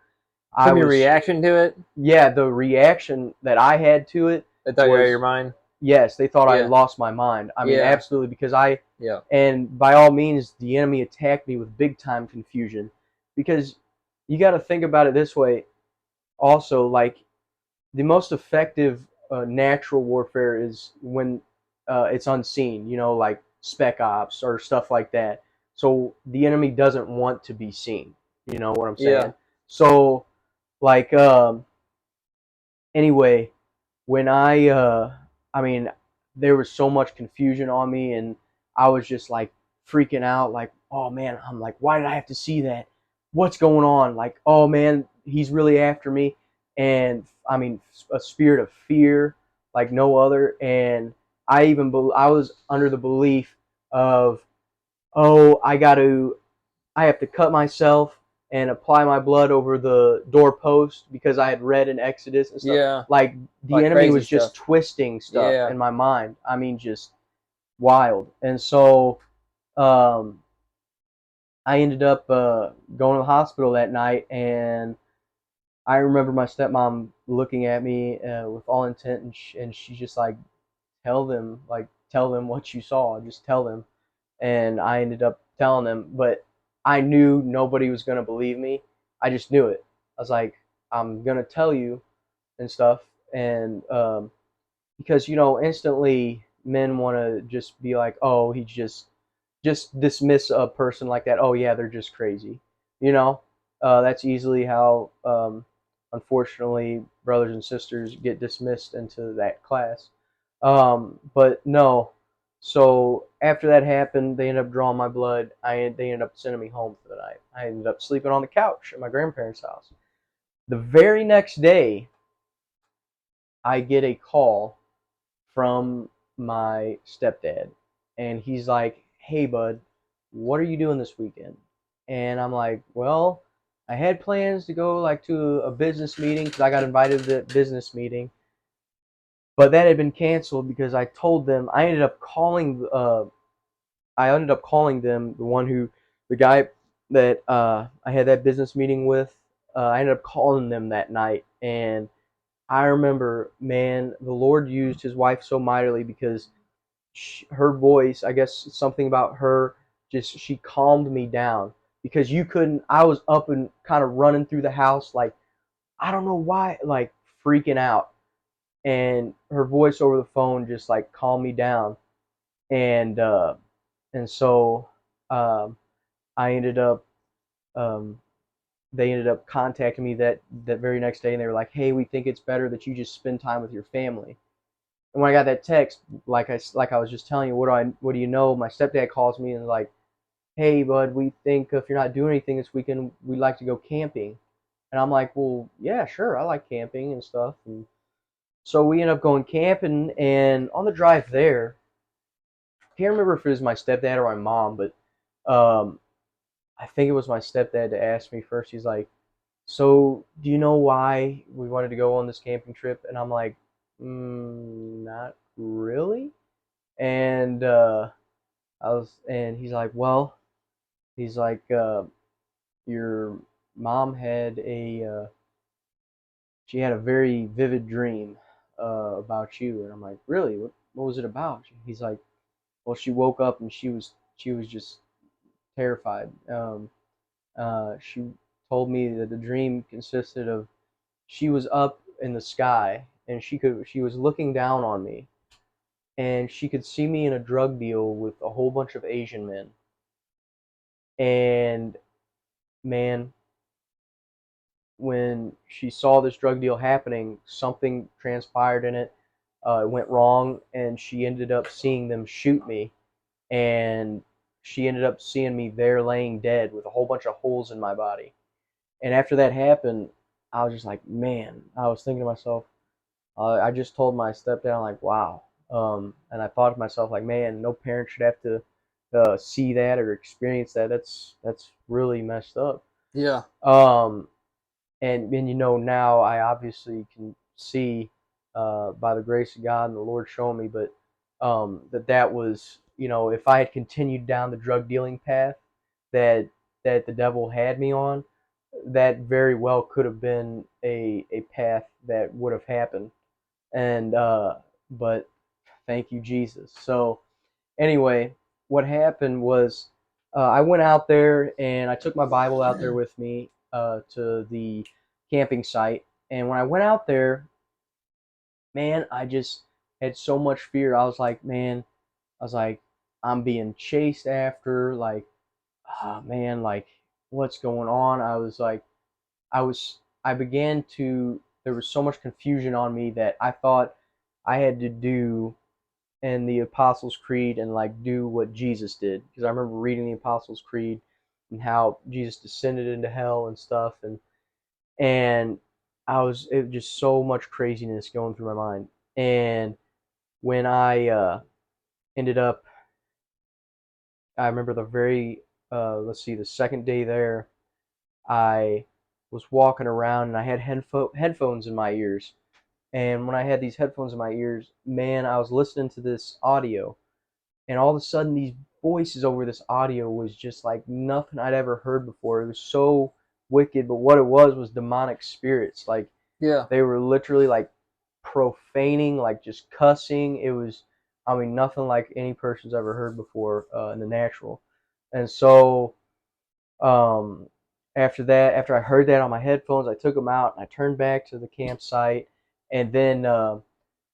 I From your was reaction to it, Yeah, the reaction that I had to it I thought you were out of was, your mind. yes, they thought I had Yeah. lost my mind. I mean, Yeah. absolutely, because Yeah. and by all means, the enemy attacked me with big time confusion, because you got to think about it this way. Also, like, the most effective natural warfare is when it's unseen, like spec ops or stuff like that. So the enemy doesn't want to be seen. You know what I'm Yeah. saying? So, like, anyway, when I mean, there was so much confusion on me, and I was just like freaking out, like, oh man, I'm like, why did I have to see that? What's going on? Like, oh man, he's really after me. And I mean, a spirit of fear like no other. And I was under the belief of, oh, I have to cut myself and apply my blood over the doorpost, because I had read in Exodus and stuff. Yeah. Like, the Like enemy crazy was just stuff. twisting stuff Yeah. in my mind. I mean, just wild. And so um, I ended up going to the hospital that night, and I remember my stepmom looking at me with all intent, and she's just like, tell them what you saw, just tell them. And I ended up telling them, but I knew nobody was gonna believe me. I just knew it. I was like, I'm gonna tell you and stuff, and because instantly men want to just be like, oh, he just dismiss a person like that. Oh yeah, they're just crazy. You know, that's easily how, unfortunately, brothers and sisters get dismissed into that class. But no. So after that happened, they ended up drawing my blood. They ended up sending me home for the night. I ended up sleeping on the couch at my grandparents' house. The very next day, I get a call from my stepdad, and he's like, "Hey, bud, what are you doing this weekend?" And I'm like, "Well, I had plans to go like to a business meeting, because I got invited to the business meeting, but that had been canceled because I told them I ended up calling. I ended up calling them the guy that I had that business meeting with. I ended up calling them that night, and I remember, man, the Lord used His wife so mightily, because her voice, I guess something about her, just she calmed me down, because you couldn't. I was up and kind of running through the house, like, I don't know why, like freaking out, and her voice over the phone just like calmed me down, and so um, I ended up um, they ended up contacting me that very next day, and they were like, "Hey, we think it's better that you just spend time with your family." And when I got that text, like I was just telling you, what do you know? My stepdad calls me and is like, "Hey, bud, we think if you're not doing anything this weekend, we'd like to go camping." And I'm like, "Well, yeah, sure, I like camping and stuff." And so we end up going camping, and on the drive there, I can't remember if it was my stepdad or my mom, but um, I think it was my stepdad that asked me first. He's like, "So, do you know why we wanted to go on this camping trip?" And I'm like, "Not really." And and he's like, "Well," he's like, "Your mom had she had a very vivid dream about you." And I'm like, "Really? What was it about?" He's like, "Well, she woke up and she was just terrified. She told me that the dream consisted of she was up in the sky and she was looking down on me and she could see me in a drug deal with a whole bunch of Asian men. And man, when she saw this drug deal happening, something transpired in it. It went wrong, and she ended up seeing them shoot me. And she ended up seeing me there laying dead with a whole bunch of holes in my body. And after that happened, I was just like, man, I was thinking to myself, I just told my stepdad, like, wow. And I thought to myself, like, man, no parent should have to see that or experience that. That's really messed up. Yeah. Um, and you know, now I obviously can see by the grace of God and the Lord showing me, but that was, you know, if I had continued down the drug dealing path that the devil had me on, that very well could have been a path that would have happened. And but thank you, Jesus. So anyway, what happened was I went out there and I took my Bible out there with me to the camping site. And when I went out there, man, I just had so much fear. I was like, man, I was like, I'm being chased after. Like, ah, man, like, what's going on? I was like, I began to, there was so much confusion on me that I thought I had to do in the Apostles' Creed and like do what Jesus did. Because I remember reading the Apostles' Creed and how Jesus descended into hell and stuff, and I was, it was just so much craziness going through my mind. And when I ended up, I remember the very let's see, the second day there, I was walking around and I had headphones in my ears. And when I had these headphones in my ears, man, I was listening to this audio, and all of a sudden these voices over this audio was just like nothing I'd ever heard before. It was so wicked, but what it was demonic spirits. Like Yeah. they were literally like profaning, like just cussing. It was, I mean, nothing like any person's ever heard before in the natural. And so um, after that, after I heard that on my headphones, I took them out and I turned back to the campsite. And then the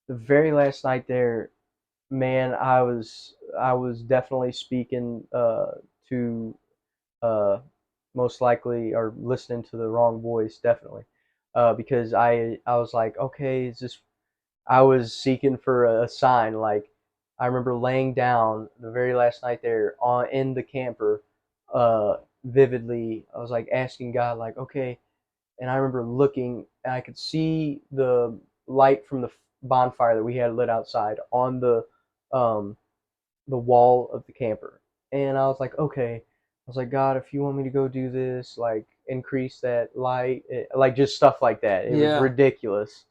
very last night there, man, I was definitely speaking to uh, most likely, or listening to the wrong voice, definitely, because I was like, okay, is this? I was seeking for a sign. Like I remember laying down the very last night there on in the camper, vividly. I was like asking God, like, okay, and I remember looking, and I could see the light from the bonfire that we had lit outside on um, the wall of the camper. And I was like, okay. I was like, God, if you want me to go do this, like increase that light, like just stuff like that. It was Yeah. ridiculous.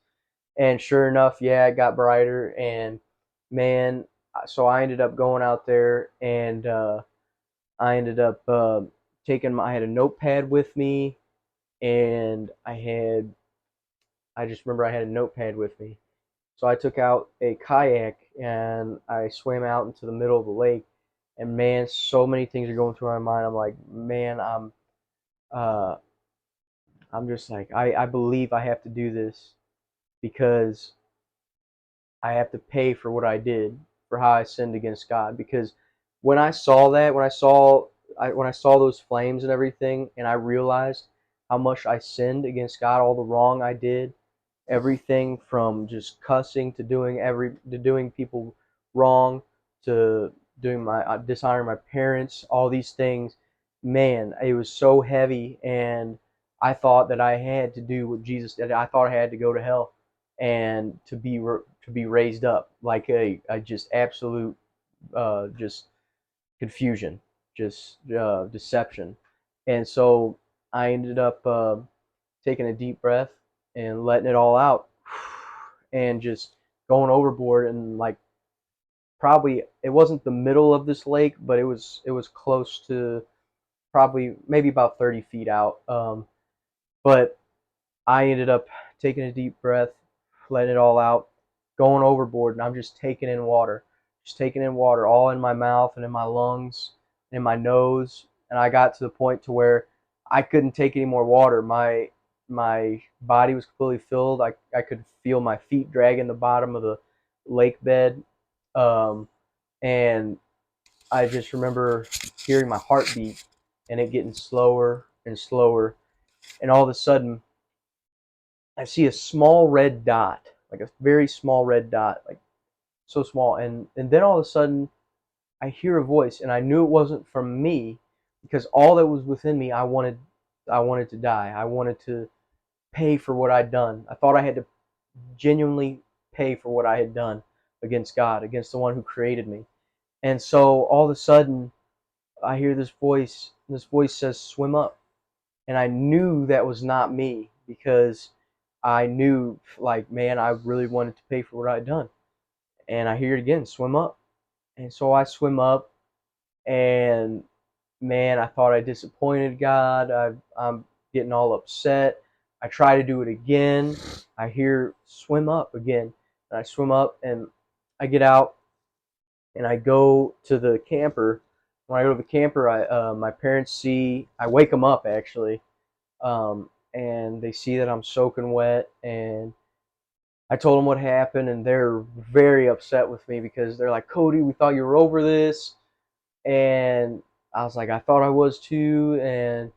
And sure enough, yeah, it got brighter. And man, so I ended up going out there, and I ended up I had a notepad with me, and I just remember I had a notepad with me. So I took out a kayak and I swam out into the middle of the lake. And man, so many things are going through my mind. I'm like, man, uh, I'm just like, I believe I have to do this because I have to pay for what I did, for how I sinned against God. Because when I saw that, when I saw those flames and everything, and I realized how much I sinned against God, all the wrong I did, everything from just cussing to doing people wrong, to doing my dishonoring my parents, all these things, man, it was so heavy. And I thought that I had to do what Jesus did. I thought I had to go to hell and to be raised up, like a just absolute just confusion, just deception. And so I ended up taking a deep breath and letting it all out, and just going overboard. And like, probably it wasn't the middle of this lake, but it was close to, probably maybe about 30 feet out. But I ended up taking a deep breath, letting it all out, going overboard, and I'm just taking in water, all in my mouth and in my lungs, in my nose. And I got to the point to where I couldn't take any more water. My body was completely filled. I could feel my feet dragging the bottom of the lake bed. Um, and I just remember hearing my heartbeat and it getting slower and slower. And all of a sudden, I see a small red dot, like a very small red dot, like so small. And then all of a sudden, I hear a voice, and I knew it wasn't from me because all that was within me, I wanted to die. I wanted to pay for what I'd done. I thought I had to genuinely pay for what I had done against God, against the one who created me. And so all of a sudden, I hear this voice. This voice says, "Swim up." And I knew that was not me because I knew, like, man, I really wanted to pay for what I'd done. And I hear it again, "Swim up." And so I swim up, and man, I thought I disappointed God. I'm getting all upset. I try to do it again. I hear "swim up" again. And I swim up, and I get out, and I go to the camper. When I go to the camper, my parents see. I wake them up actually, and they see that I'm soaking wet. And I told them what happened, and they're very upset with me because they're like, "Cody, we thought you were over this." And I was like, "I thought I was too." And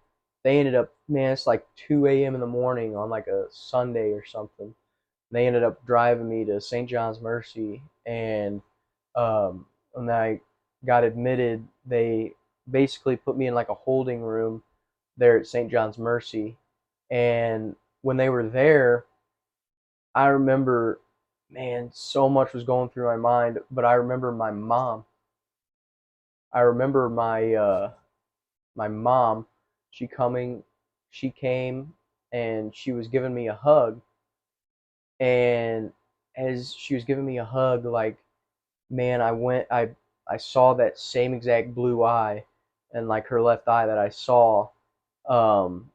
they ended up, man, it's like 2 a.m. in the morning on like a Sunday or something. They ended up driving me to St. John's Mercy, and when I got admitted, they basically put me in like a holding room there at St. John's Mercy. And when they were there, I remember, man, so much was going through my mind, but I remember my mom. I remember my mom. She coming, she came, and she was giving me a hug. And as she was giving me a hug, like, man, I saw that same exact blue eye, and like her left eye that um,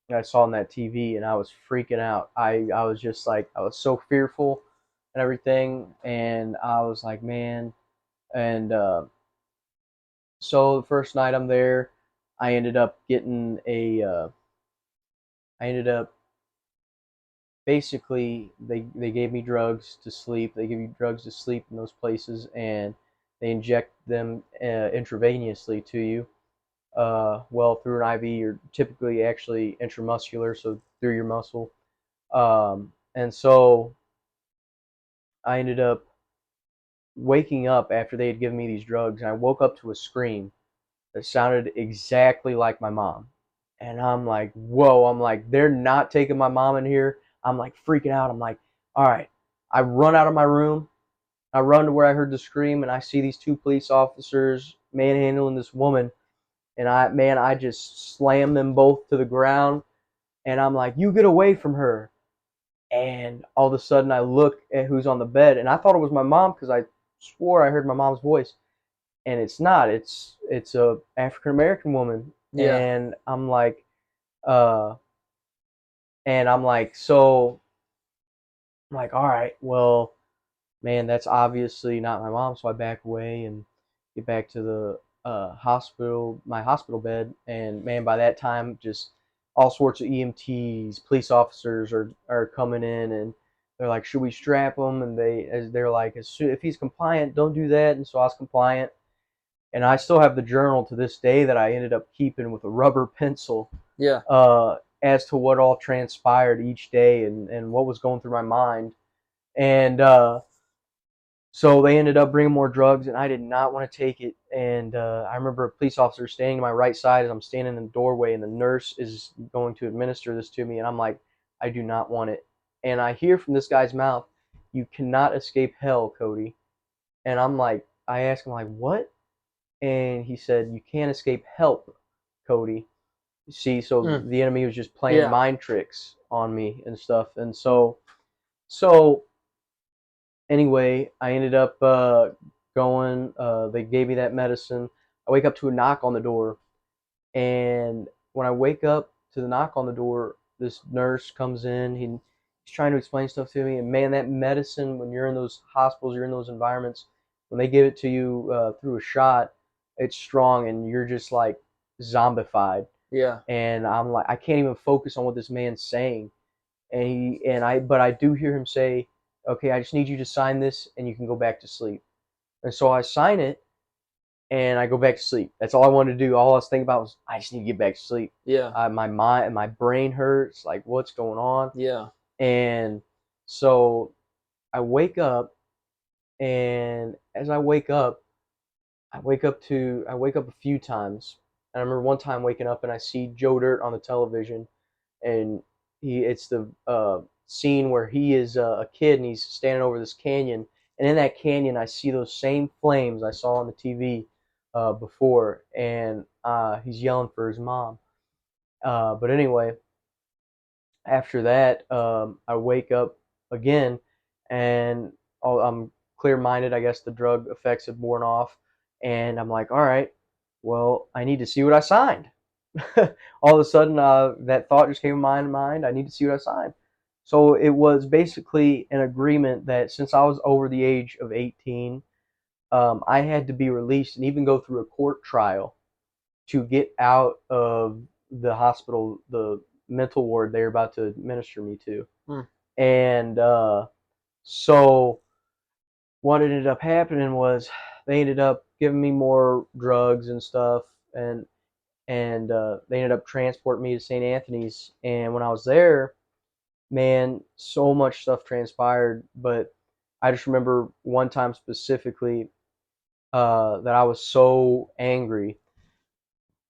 I saw on that TV, and I was freaking out. I was just like, I was so fearful and everything, and I was like, man. And so the first night I'm there, I ended up getting I ended up basically they gave me drugs to sleep. They give you drugs to sleep in those places, and they inject them intravenously to you. Well, through an IV, or typically actually intramuscular, so through your muscle. And so I ended up waking up after they had given me these drugs, and I woke up to a scream that sounded exactly like my mom. And I'm like, whoa, I'm like, they're not taking my mom in here. I'm like freaking out. I'm like, all right. I run out of my room. I run to where I heard the scream, and I see these two police officers manhandling this woman. And I just slam them both to the ground. And I'm like, you get away from her. And all of a sudden, I look at who's on the bed, and I thought it was my mom because I swore I heard my mom's voice, and it's not. It's a African American woman, Yeah. uh, and I'm like, so I'm like, all right, well, man, that's obviously not my mom. So I back away and get back to the hospital, my hospital bed, and man, by that time, just all sorts of EMTs, police officers are coming in, and they're like, should we strap him? And they're like, if he's compliant, don't do that. And so I was compliant, and I still have the journal to this day that I ended up keeping with a rubber pencil, Yeah. as to what all transpired each day, and what was going through my mind. And so they ended up bringing more drugs, and I did not want to take it. And I remember a police officer standing to my right side as I'm standing in the doorway, and the nurse is going to administer this to me, and I'm like, I do not want it. And I hear from this guy's mouth, "You cannot escape hell, Cody." And I'm like, I asked him like, "What?" And he said, "You can't escape help, Cody." See, so Mm. the enemy was just playing Yeah. mind tricks on me and stuff. And so anyway, I ended up going. They gave me that medicine. I wake up to a knock on the door, and when I wake up to the knock on the door, this nurse comes in. He's trying to explain stuff to me, and man, that medicine, when you're in those hospitals, you're in those environments, when they give it to you through a shot, it's strong, and you're just like zombified. Yeah. and I'm like, I can't even focus on what this man's saying. But I do hear him say, "Okay, I just need you to sign this, and you can go back to sleep." And so I sign it, and I go back to sleep. That's all I wanted to do. All I was thinking about was, I just need to get back to sleep. Yeah. My mind, my brain hurts. Like, what's going on? Yeah. And so I wake up, and as I wake up a few times. And I remember one time waking up and I see Joe Dirt on the television, and it's the scene where he is a kid and he's standing over this canyon, and in that canyon I see those same flames I saw on the TV before, and he's yelling for his mom. But anyway, after that, I wake up again, and I'm clear minded. I guess the drug effects have worn off, and I'm like, all right, well, I need to see what I signed. All of a sudden, that thought just came to my mind. I need to see what I signed. So it was basically an agreement that since I was over the age of 18, I had to be released and even go through a court trial to get out of the hospital, the mental ward they're about to administer me to. Hmm. And so what ended up happening was they ended up giving me more drugs and stuff, and they ended up transporting me to St. Anthony's. And when I was there, man, so much stuff transpired. But I just remember one time specifically that I was so angry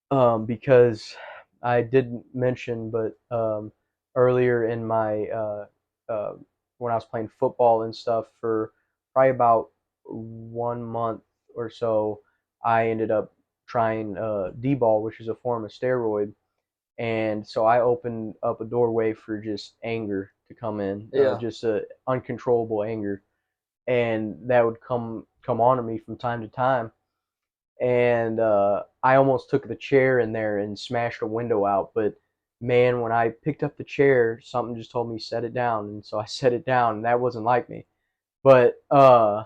because I didn't mention, but earlier in my uh, when I was playing football and stuff for probably about 1 month or so, I ended up trying D-ball, which is a form of steroid, and so I opened up a doorway for just anger to come in, Yeah. just uncontrollable anger, and that would come on to me from time to time, and I almost took the chair in there and smashed a window out. But man, when I picked up the chair, something just told me set it down, and so I set it down, and that wasn't like me. But I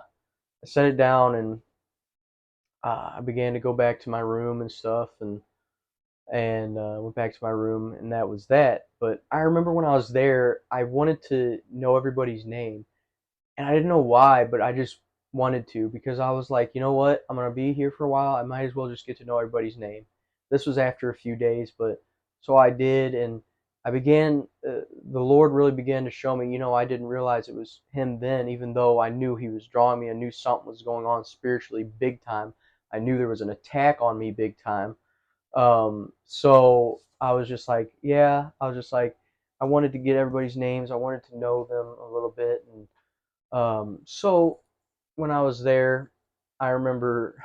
set it down, and I began to go back to my room and stuff, and went back to my room, and that was that. But I remember when I was there, I wanted to know everybody's name, and I didn't know why, but I just wanted to because I was like, you know what? I'm gonna be here for a while. I might as well just get to know everybody's name. This was after a few days, but so I did, and I began. The Lord really began to show me. I didn't realize it was Him then, even though I knew He was drawing me. I knew something was going on spiritually, big time. I knew there was an attack on me, big time. So I was just like, yeah. I was just like, I wanted to get everybody's names. I wanted to know them a little bit, and so when I was there, I remember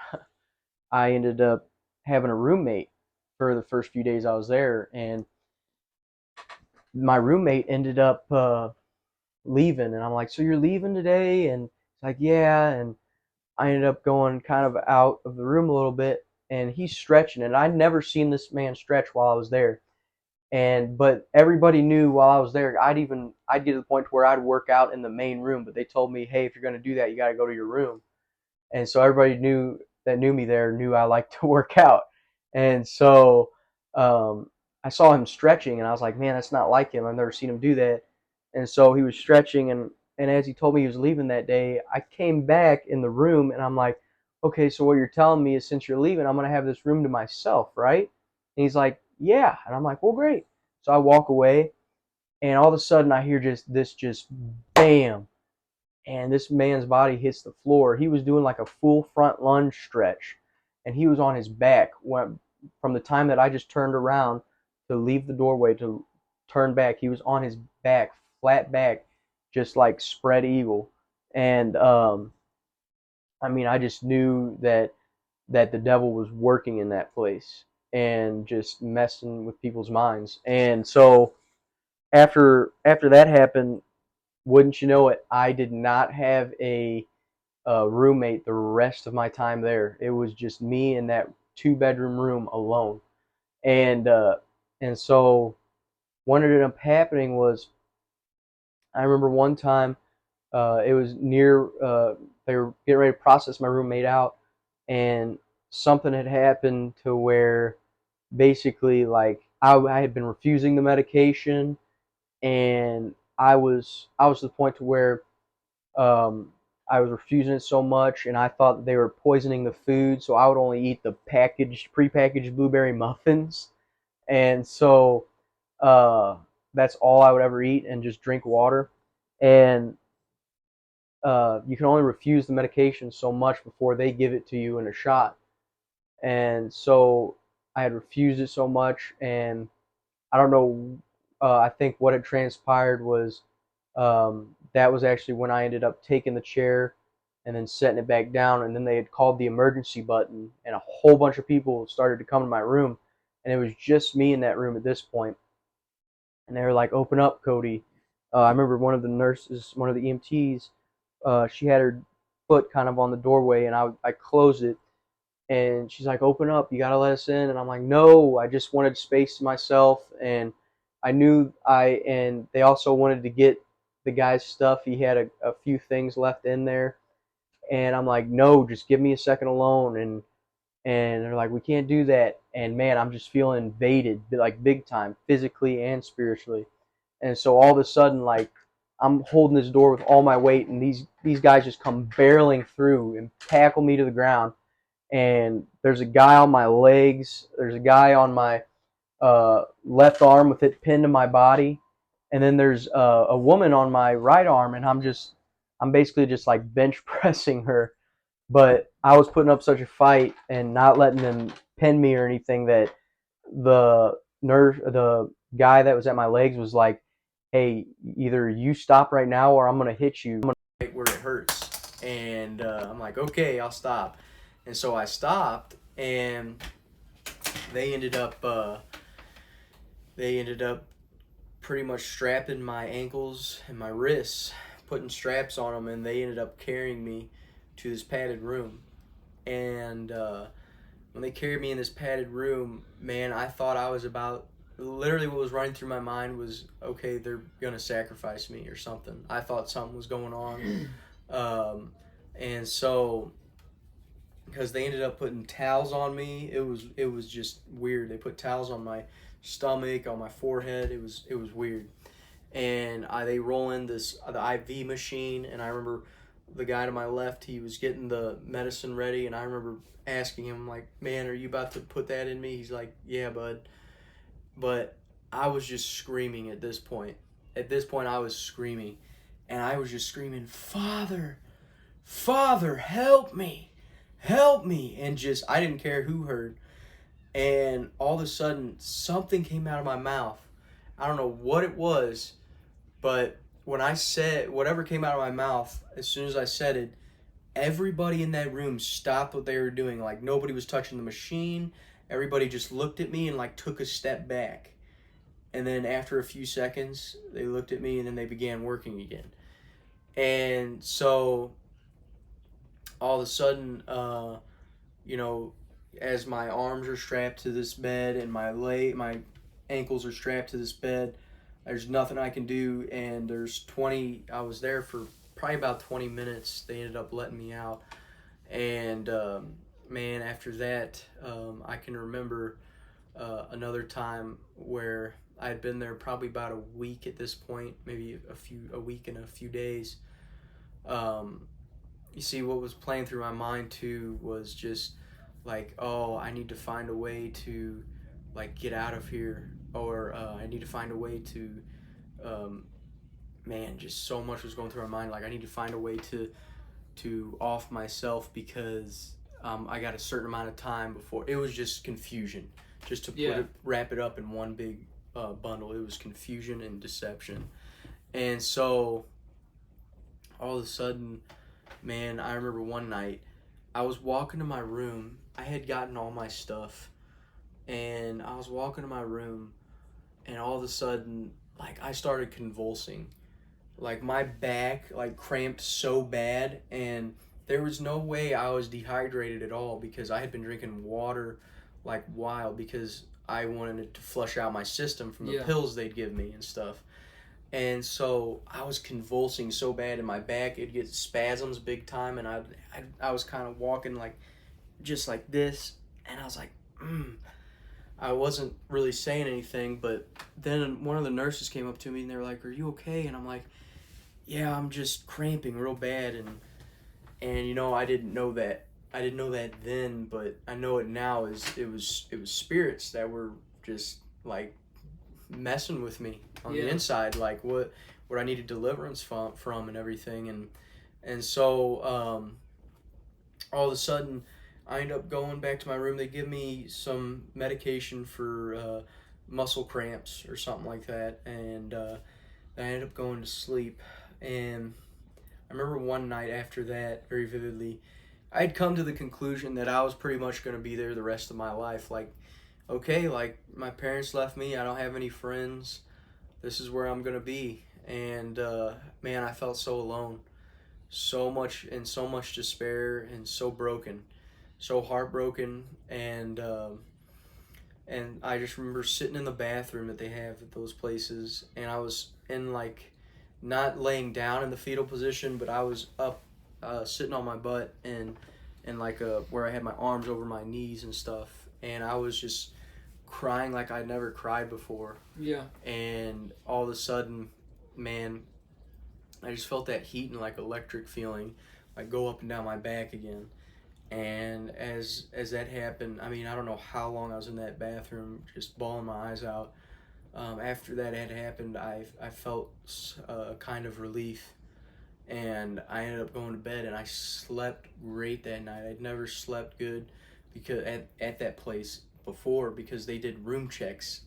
I ended up having a roommate for the first few days I was there, and my roommate ended up leaving, and I'm like, "So you're leaving today?" And it's like, "Yeah." And I ended up going kind of out of the room a little bit, and he's stretching, and I'd never seen this man stretch while I was there. But everybody knew while I was there, I'd get to the point where I'd work out in the main room, but they told me, "Hey, if you're gonna do that, you got to go to your room." And so everybody knew me there knew I liked to work out, and so I saw him stretching, and I was like, man, that's not like him. I've never seen him do that. And so he was stretching, and as he told me he was leaving that day, I came back in the room, and I'm like, okay, so what you're telling me is since you're leaving, I'm gonna have this room to myself, right? And he's like, yeah. And I'm like, well, great. So I walk away, and all of a sudden I hear just bam, and this man's body hits the floor. He was doing like a full front lunge stretch, and he was on his back from the time that I just turned around to leave the doorway to turn back. He was on his back, flat back, just like spread eagle. And I mean, I just knew that the devil was working in that place and just messing with people's minds. And so after that happened, wouldn't you know it, I did not have a roommate the rest of my time there. It was just me in that two-bedroom room alone. And so what ended up happening was I remember one time it was near they were getting ready to process my roommate out, and something had happened to where basically like I had been refusing the medication, and I was to the point to where um, I was refusing it so much, and I thought that they were poisoning the food, so I would only eat the prepackaged blueberry muffins, and so uh, that's all I would ever eat, and just drink water. And you can only refuse the medication so much before they give it to you in a shot. And so I had refused it so much, and I don't know. I think what had transpired was that was actually when I ended up taking the chair and then setting it back down, and then they had called the emergency button, and a whole bunch of people started to come to my room, and it was just me in that room at this point, and they were like, "Open up, Cody." I remember one of the nurses, one of the EMTs, she had her foot kind of on the doorway, and I closed it, and she's like, "Open up, you gotta let us in." And I'm like, "No, I just wanted space to myself." And and they also wanted to get the guy's stuff. He had a few things left in there, and I'm like, "No, just give me a second alone." And they're like, "We can't do that." And man, I'm just feeling invaded, like big time, physically and spiritually. And so all of a sudden, like, I'm holding this door with all my weight, and these guys just come barreling through and tackle me to the ground. And there's a guy on my legs. There's a guy on my left arm with it pinned to my body, and then there's a woman on my right arm, and I'm basically just like bench pressing her. But I was putting up such a fight and not letting them pin me or anything that the guy that was at my legs was like, "Hey, either you stop right now or I'm gonna hit you right where it hurts." And I'm like, "Okay, I'll stop." And so I stopped, and they ended up uh, they ended up pretty much strapping my ankles and my wrists, putting straps on them, and they ended up carrying me to this padded room. And when they carried me in this padded room, man, I thought I was about. Literally, what was running through my mind was, okay, they're gonna sacrifice me or something. I thought something was going on, and so because they ended up putting towels on me, it was just weird. They put towels on my stomach, on my forehead. It was weird, and they roll in the IV machine, and I remember the guy to my left, he was getting the medicine ready, and I remember asking him like, "Man, are you about to put that in me?" He's like, "Yeah, bud." But I was just screaming at this point. At this point, I was screaming, and I was just screaming, "Father, Father, help me, help me!" And just I didn't care who heard. And all of a sudden, something came out of my mouth. I don't know what it was, but when I said whatever came out of my mouth, as soon as I said it, everybody in that room stopped what they were doing. Like nobody was touching the machine. Everybody just looked at me and like took a step back. And then after a few seconds, they looked at me and then they began working again. And so all of a sudden, you know, as my arms are strapped to this bed and my ankles are strapped to this bed, there's nothing I can do. And there's 20. I was there for probably about 20 minutes. They ended up letting me out, and man, after that, I can remember another time where I had been there probably about a week at this point, maybe a week and a few days. Um, you see, what was playing through my mind too was just like, oh, I need to find a way to like get out of here, or I need to find a way to, um, man, just so much was going through my mind. Like I need to find a way to off myself because I got a certain amount of time before. It was just confusion, just to wrap it up in one big bundle. It was confusion and deception, and so all of a sudden, man, I remember one night I was walking to my room. I had gotten all my stuff, and I was walking to my room, and all of a sudden, like I started convulsing. Like my back like cramped so bad, and there was no way I was dehydrated at all because I had been drinking water like wild because I wanted it to flush out my system from the pills they'd give me and stuff. And so I was convulsing so bad in my back, it'd get spasms big time, and I was kind of walking like just like this, and I was like, I wasn't really saying anything, but then one of the nurses came up to me and they were like, "Are you okay?" And I'm like, "Yeah, I'm just cramping real bad." And you know, I didn't know that. I didn't know that then, but I know it now. Is it was spirits that were just like messing with me on the inside, like what I needed deliverance from and everything, and so all of a sudden I end up going back to my room. They give me some medication for muscle cramps or something like that, and I ended up going to sleep. And I remember one night after that very vividly. I had come to the conclusion that I was pretty much going to be there the rest of my life. Like, okay, like my parents left me. I don't have any friends. This is where I'm going to be. And man, I felt so alone, so much in so much despair and so broken, so heartbroken. And I just remember sitting in the bathroom that they have at those places, and I was in like not laying down in the fetal position, but I was up, sitting on my butt and like where I had my arms over my knees and stuff, and I was just crying like I'd never cried before. Yeah. And all of a sudden, man, I just felt that heat and like electric feeling, like go up and down my back again. And as that happened, I mean, I don't know how long I was in that bathroom, just bawling my eyes out. After that had happened, I felt a kind of relief, and I ended up going to bed, and I slept great that night. I'd never slept good because at that place before, because they did room checks.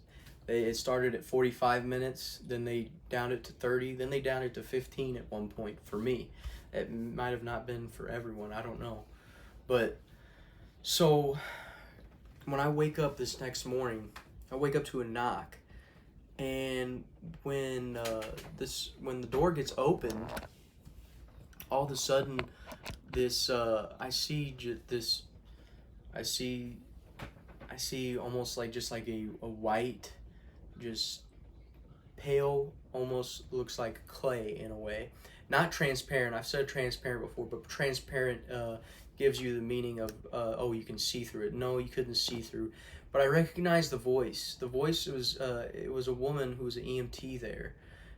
It started at 45 minutes, then they downed it to 30, then they downed it to 15 at one point for me. It might have not been for everyone, I don't know. But so when I wake up this next morning, I wake up to a knock, and when the door gets open, all of a sudden this I see I see almost like just like a white, just pale, almost looks like clay in a way. Not transparent. I've said transparent before, but transparent gives you the meaning of oh, you can see through it. No, you couldn't see through, but I recognized the voice. The voice was it was a woman who was an EMT there,